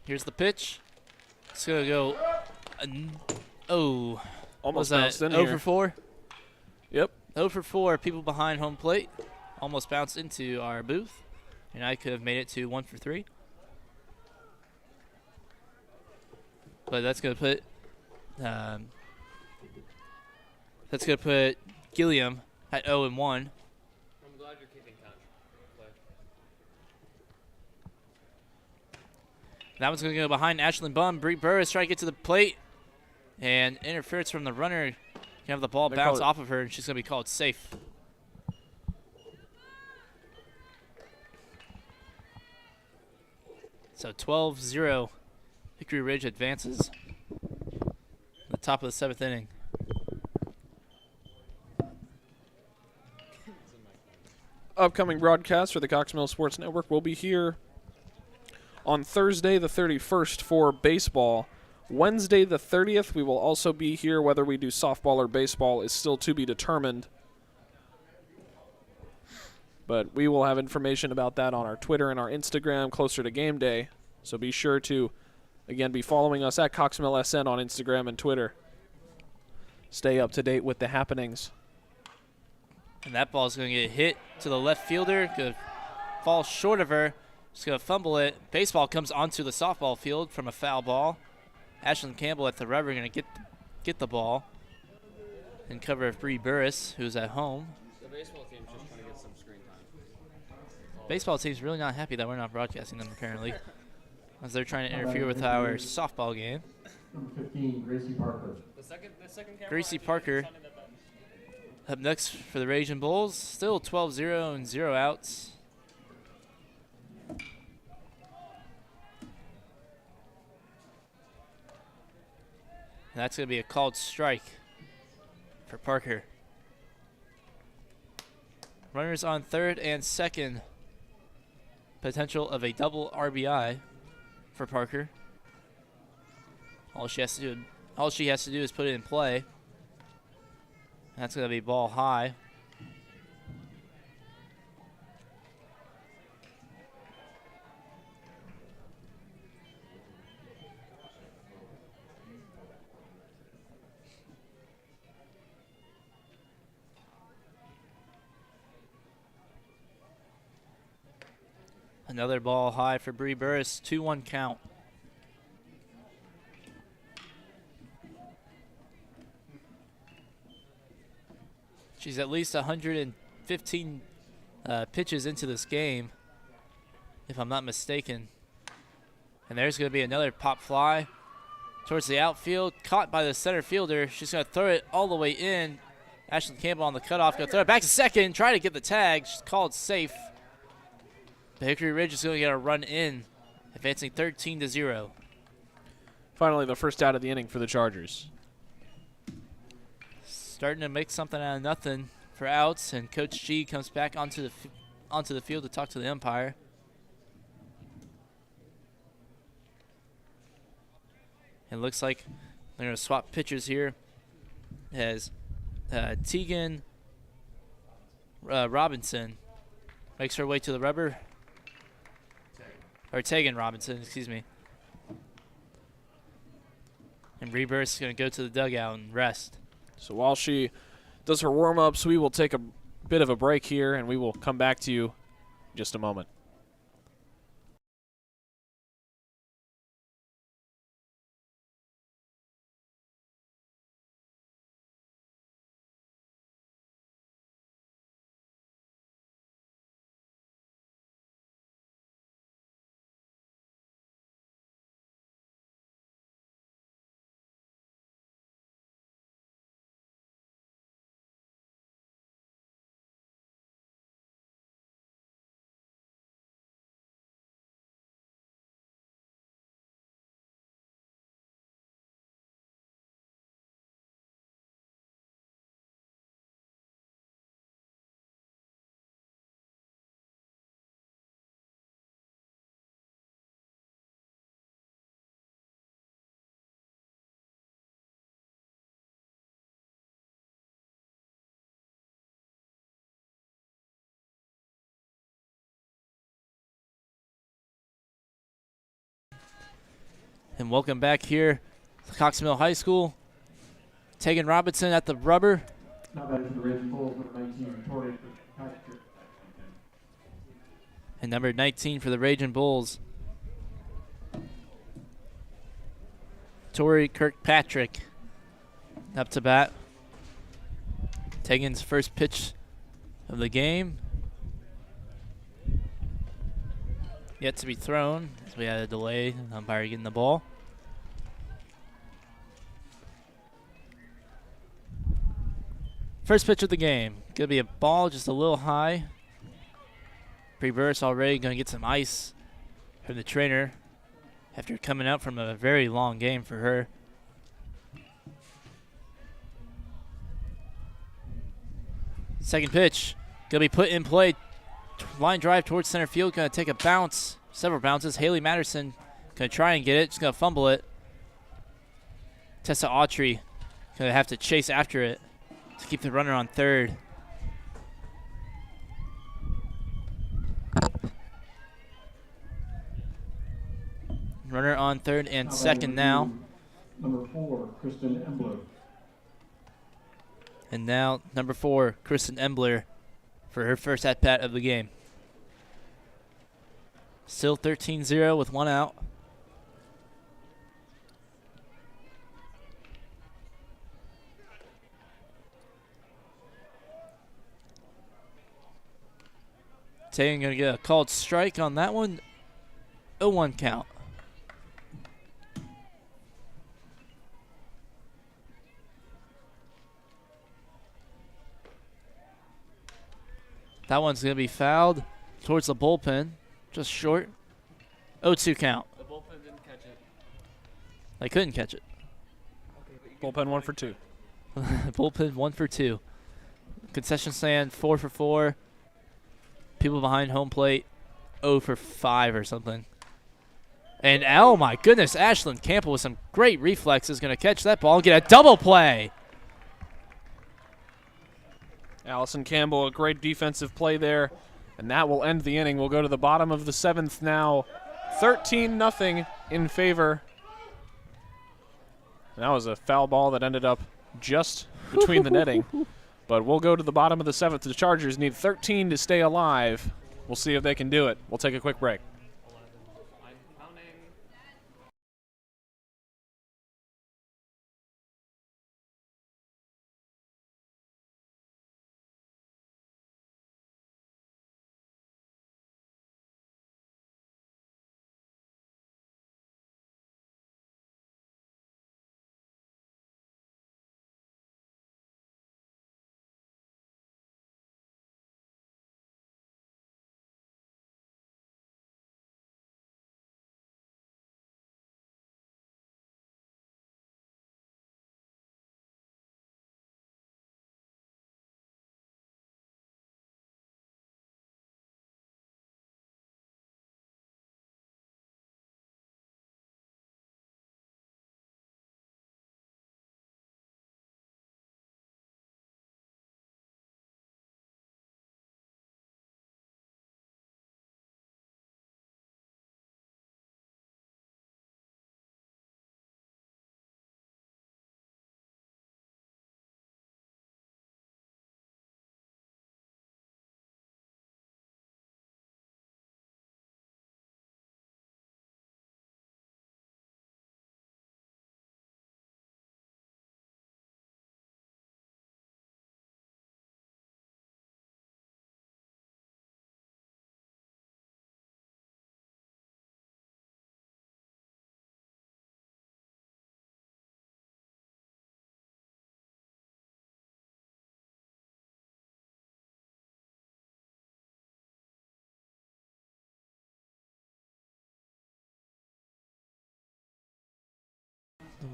Here's the pitch. It's going to go, Almost was bounced that in 0 here. for 4? Yep. 0 for 4, people behind home plate. Almost bounced into our booth. And I could have made it to 1 for 3. But that's going to put Gilliam at 0-1. I'm glad you're keeping count. That one's going to go behind Ashlyn Bum. Bree Burris trying to get to the plate. And interference from the runner. Can have the ball bounce off of her, and she's going to be called safe. So 12-0. Hickory Ridge advances. The top of the 7th inning. Upcoming broadcast for the Cox Mill Sports Network will be here on Thursday the 31st for baseball. Wednesday the 30th, we will also be here. Whether we do softball or baseball is still to be determined. But we will have information about that on our Twitter and our Instagram closer to game day. So be sure to, again, be following us at CoxMillSN on Instagram and Twitter. Stay up to date with the happenings. And that ball is going to get hit to the left fielder. Going to fall short of her. Just going to fumble it. Baseball comes onto the softball field from a foul ball. Ashlyn Campbell at the rubber going to get the ball in cover of Bree Burris, who's at home. The baseball team's just trying to get some screen time. Baseball team's really not happy that we're not broadcasting them, apparently, as they're trying to interfere with our softball game. Number 15, Gracie Parker. The second camera. Gracie Parker up next for the Raging Bulls. Still 12-0 and 0 outs. And that's going to be a called strike for Parker. Runners on third and second. Potential of a double RBI for Parker. All she has to do is put it in play. That's going to be ball high. Another ball high for Bree Burris. 2-1 count. She's at least 115 pitches into this game, if I'm not mistaken. And there's going to be another pop fly towards the outfield, caught by the center fielder. She's going to throw it all the way in. Ashlyn Campbell on the cutoff, going to throw it back to second, try to get the tag. She's called safe. But Hickory Ridge is going to get a run in, advancing 13-0. Finally, the first out of the inning for the Chargers. Starting to make something out of nothing for outs, and Coach G comes back onto the field to talk to the umpire. It looks like they're going to swap pitchers here as Tegan Robinson makes her way to the rubber. Or Tegan Robinson, excuse me. And Rebirth's going to go to the dugout and rest. So while she does her warm-ups, we will take a bit of a break here, and we will come back to you in just a moment. And welcome back here to Cox Mill High School. Tegan Robinson at the rubber. Now batting for the Raging Bulls, number 19, Tori Kirkpatrick. And number 19 for the Raging Bulls, Tori Kirkpatrick up to bat. Tegan's first pitch of the game. Yet to be thrown, as we had a delay, umpire getting the ball. First pitch of the game. Gonna be a ball just a little high. Pre-burst already gonna get some ice from the trainer after coming out from a very long game for her. Second pitch. Gonna be put in play. Line drive towards center field. Gonna take a bounce. Several bounces. Haley Matterson gonna try and get it. Just gonna fumble it. Tessa Autry gonna have to chase after it to keep the runner on third. Runner on third and second now. Number 4, Kristen Embler. And now number 4, Kristen Embler, for her first at-bat of the game. Still 13-0 with one out. Tatum going to get a called strike on that one. 0-1 count. That one's going to be fouled towards the bullpen. Just short. 0-2 count. The bullpen didn't catch it. They couldn't catch it. Bullpen 1 for 2. Bullpen 1 for 2. Concession stand 4 for 4. People behind home plate 0 for 5 or something. And oh my goodness, Ashlyn Campbell with some great reflexes going to catch that ball and get a double play. Allison Campbell, a great defensive play there, and that will end the inning. We'll go to the bottom of the 7th now. 13-0 in favor. And that was a foul ball that ended up just between the netting. But we'll go to the bottom of the 7th. The Chargers need 13 to stay alive. We'll see if they can do it. We'll take a quick break. I'm counting.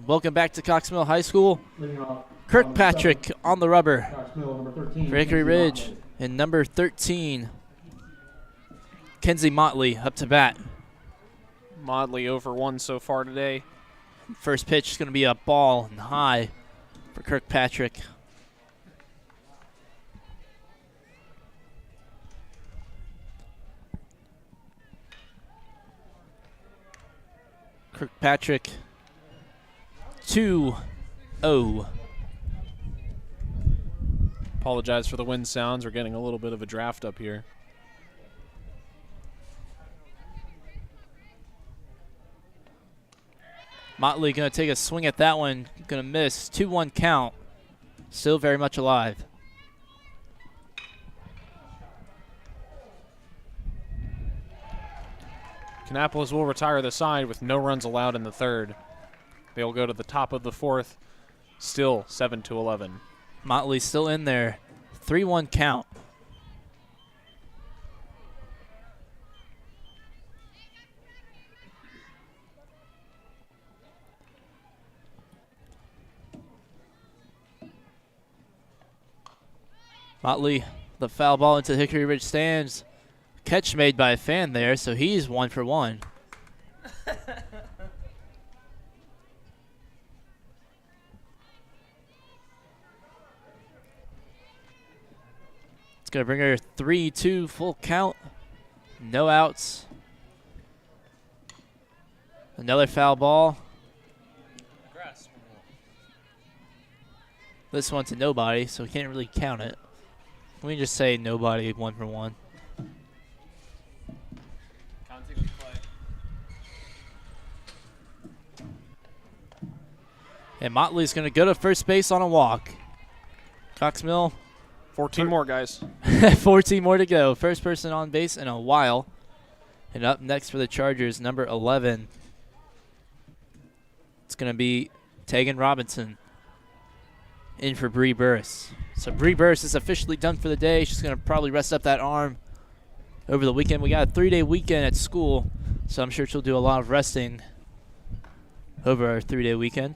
Welcome back to Cox Mill High School. Leading off, Kirkpatrick on the rubber Cox Mill, number 13. for Hickory Kenzie Ridge. Motley. And number 13, Kenzie Motley up to bat. Modley over 1 so far today. First pitch is going to be a ball and high for Kirkpatrick. Kirkpatrick 2-0. Apologize for the wind sounds. We're getting a little bit of a draft up here. Motley going to take a swing at that one. Going to miss. 2-1 count. Still very much alive. Kannapolis will retire the side with no runs allowed in the 3rd. They'll go to the top of the 4th. Still 7-11. Motley still in there. 3-1 count. Motley, the foul ball into Hickory Ridge stands. Catch made by a fan there, so he's 1 for 1. It's going to bring her 3-2 full count. No outs. Another foul ball. Grass. This one's a nobody, so we can't really count it. We can just say nobody 1 for 1. Counting with play. And Motley's going to go to first base on a walk. Cox Mill 14 more, guys. 14 more to go. First person on base in a while. And up next for the Chargers, number 11. It's going to be Tegan Robinson in for Bree Burris. So Bree Burris is officially done for the day. She's going to probably rest up that arm over the weekend. We got a 3-day weekend at school, so I'm sure she'll do a lot of resting over our 3-day weekend.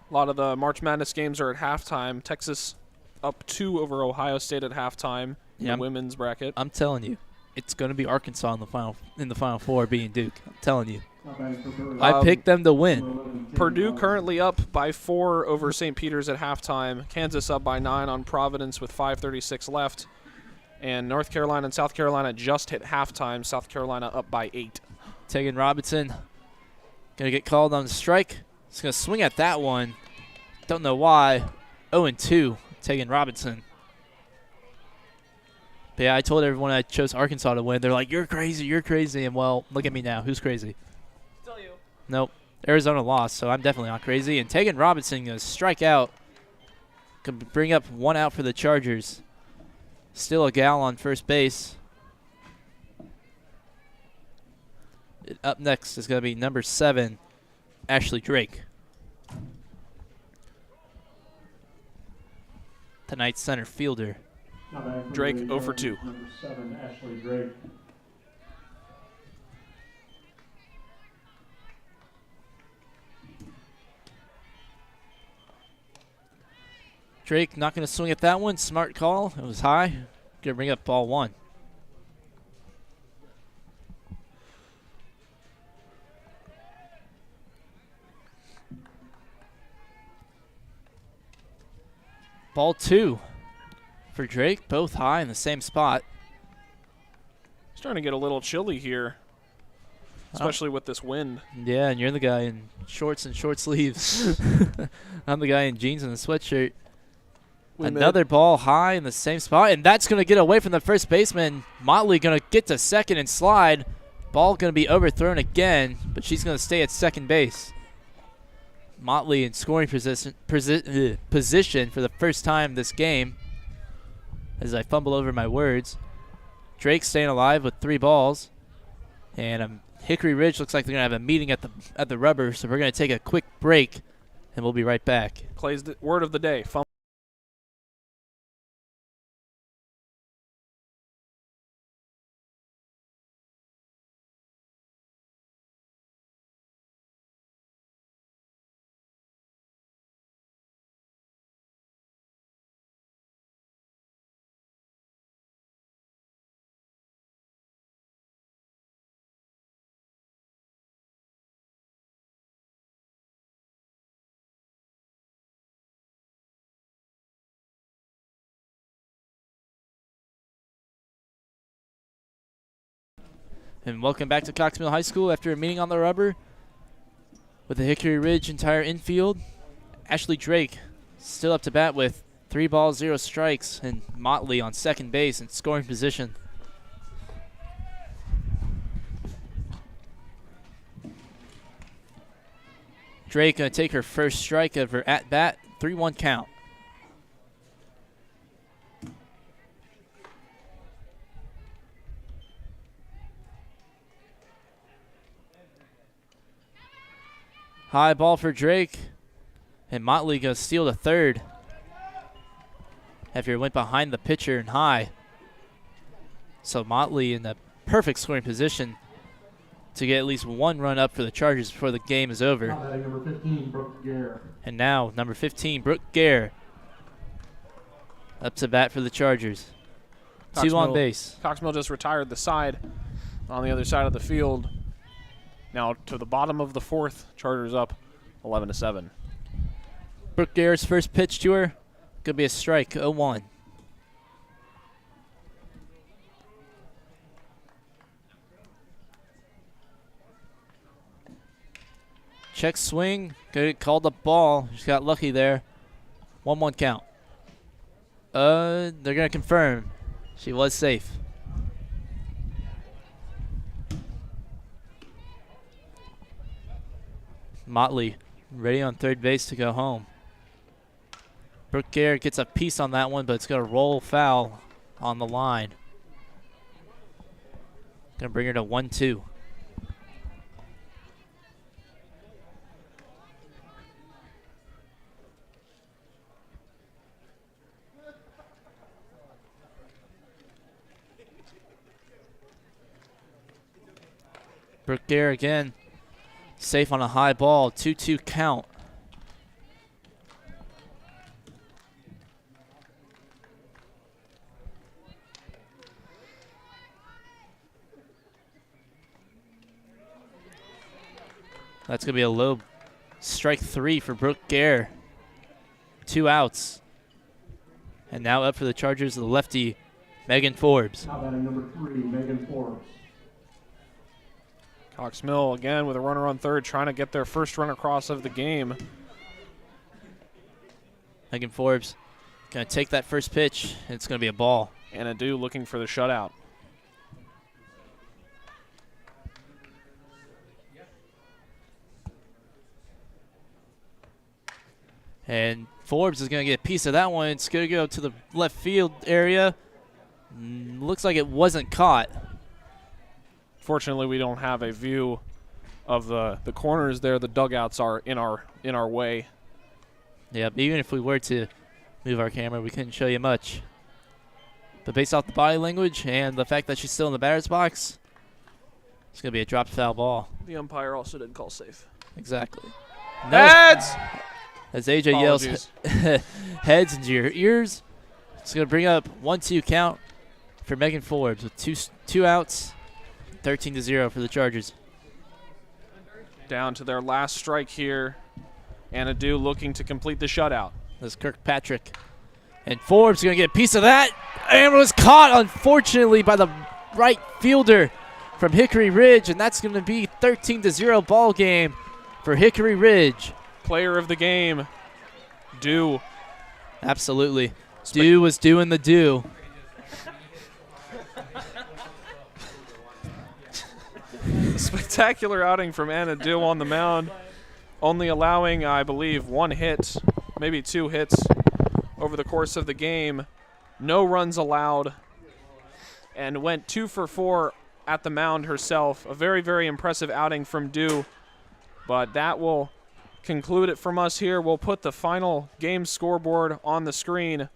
A lot of the March Madness games are at halftime. Texas up 2 over Ohio State at halftime in the women's bracket. I'm telling you, it's going to be Arkansas in the final four, beating Duke. I'm telling you. I picked them to win. Purdue currently up by 4 over St. Peter's at halftime. Kansas up by 9 on Providence with 5:36 left. And North Carolina and South Carolina just hit halftime. South Carolina up by 8. Tegan Robinson going to get called on the strike. He's going to swing at that one. Don't know why. 0-2, Tegan Robinson. But yeah, I told everyone I chose Arkansas to win. They're like, you're crazy, you're crazy. And, well, look at me now. Who's crazy? Still you. Nope. Arizona lost, so I'm definitely not crazy. And Tegan Robinson going to strike out. Going to bring up 1 out for the Chargers. Still a gal on first base. Up next is going to be number 7, Ashley Drake. Tonight's center fielder. Drake 0 for 2. Number 7, Ashley Drake. Drake not going to swing at that one. Smart call. It was high. Going to bring up ball 1. Ball 2 for Drake. Both high in the same spot. It's starting to get a little chilly here, especially with this wind. Yeah, and you're the guy in shorts and short sleeves. I'm the guy in jeans and a sweatshirt. Another ball high in the same spot, and that's going to get away from the first baseman. Motley going to get to second and slide. Ball going to be overthrown again, but she's going to stay at second base. Motley in scoring position for the first time this game. As I fumble over my words. Drake staying alive with 3 balls. And Hickory Ridge looks like they're going to have a meeting at the rubber, so we're going to take a quick break, and we'll be right back. Clay's word of the day. And welcome back to Cox Mill High School after a meeting on the rubber with the Hickory Ridge entire infield. Ashley Drake still up to bat with 3 balls, 0 strikes, and Motley on second base in scoring position. Drake going to take her first strike of her at-bat, 3-1 count. High ball for Drake. And Motley going to steal the third. After it went behind the pitcher and high. So Motley in the perfect scoring position to get at least 1 run up for the Chargers before the game is over. Number 15, Brooke Gare. And now number 15, Brooke Gare, up to bat for the Chargers. 2 on base. Cox Mill just retired the side on the other side of the field. Now to the bottom of the 4th, Chargers up 11-7. Brooke Gare's first pitch to her, could be a strike, 0-1. Check swing, could called the ball. Just got lucky there. 1-1 count. They're gonna confirm. She was safe. Motley ready on third base to go home. Brooke Garrett gets a piece on that one, but it's going to roll foul on the line. Going to bring her to 1-2. Brooke Garrett again, safe on a high ball, 2-2 count. That's going to be a low strike 3 for Brooke Garrett. 2 outs. And now up for the Chargers, the lefty, Megan Forbes. Now batting number 3, Megan Forbes. Cox Mill again with a runner on third, trying to get their first run across of the game. Megan Forbes going to take that first pitch, and it's going to be a ball. And Adu looking for the shutout. And Forbes is going to get a piece of that one. It's going to go to the left field area. Looks like it wasn't caught. Fortunately, we don't have a view of the corners there. The dugouts are in our way. Yeah, but even if we were to move our camera, we couldn't show you much. But based off the body language and the fact that she's still in the batter's box, it's going to be a dropped foul ball. The umpire also did call safe. Exactly. Heads! As AJ Apologies. yells heads into your ears, it's going to bring up 1-2 count for Megan Forbes with two outs, 13-0 for the Chargers. Down to their last strike here. And Adu looking to complete the shutout. This is Kirkpatrick. And Forbes going to get a piece of that. And was caught, unfortunately, by the right fielder from Hickory Ridge. And that's going to be 13-0 ball game for Hickory Ridge. Player of the game, Do. Absolutely. Do was doing the do. Spectacular outing from Anna Do on the mound. Only allowing, I believe, 1 hit, maybe 2 hits over the course of the game. No runs allowed. And went 2 for 4 at the mound herself. A very, very impressive outing from Do. But that will conclude it from us here. We'll put the final game scoreboard on the screen,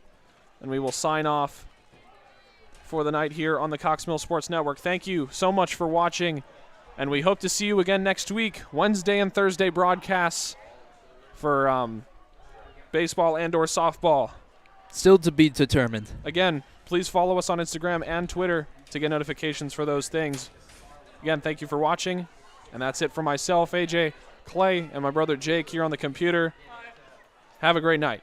and we will sign off for the night here on the Cox Mill Sports Network. Thank you so much for watching, and we hope to see you again next week. Wednesday and Thursday broadcasts for baseball and or softball. Still to be determined. Again, please follow us on Instagram and Twitter to get notifications for those things. Again, thank you for watching, and that's it for myself, AJ, Clay, and my brother Jake here on the computer. Have a great night.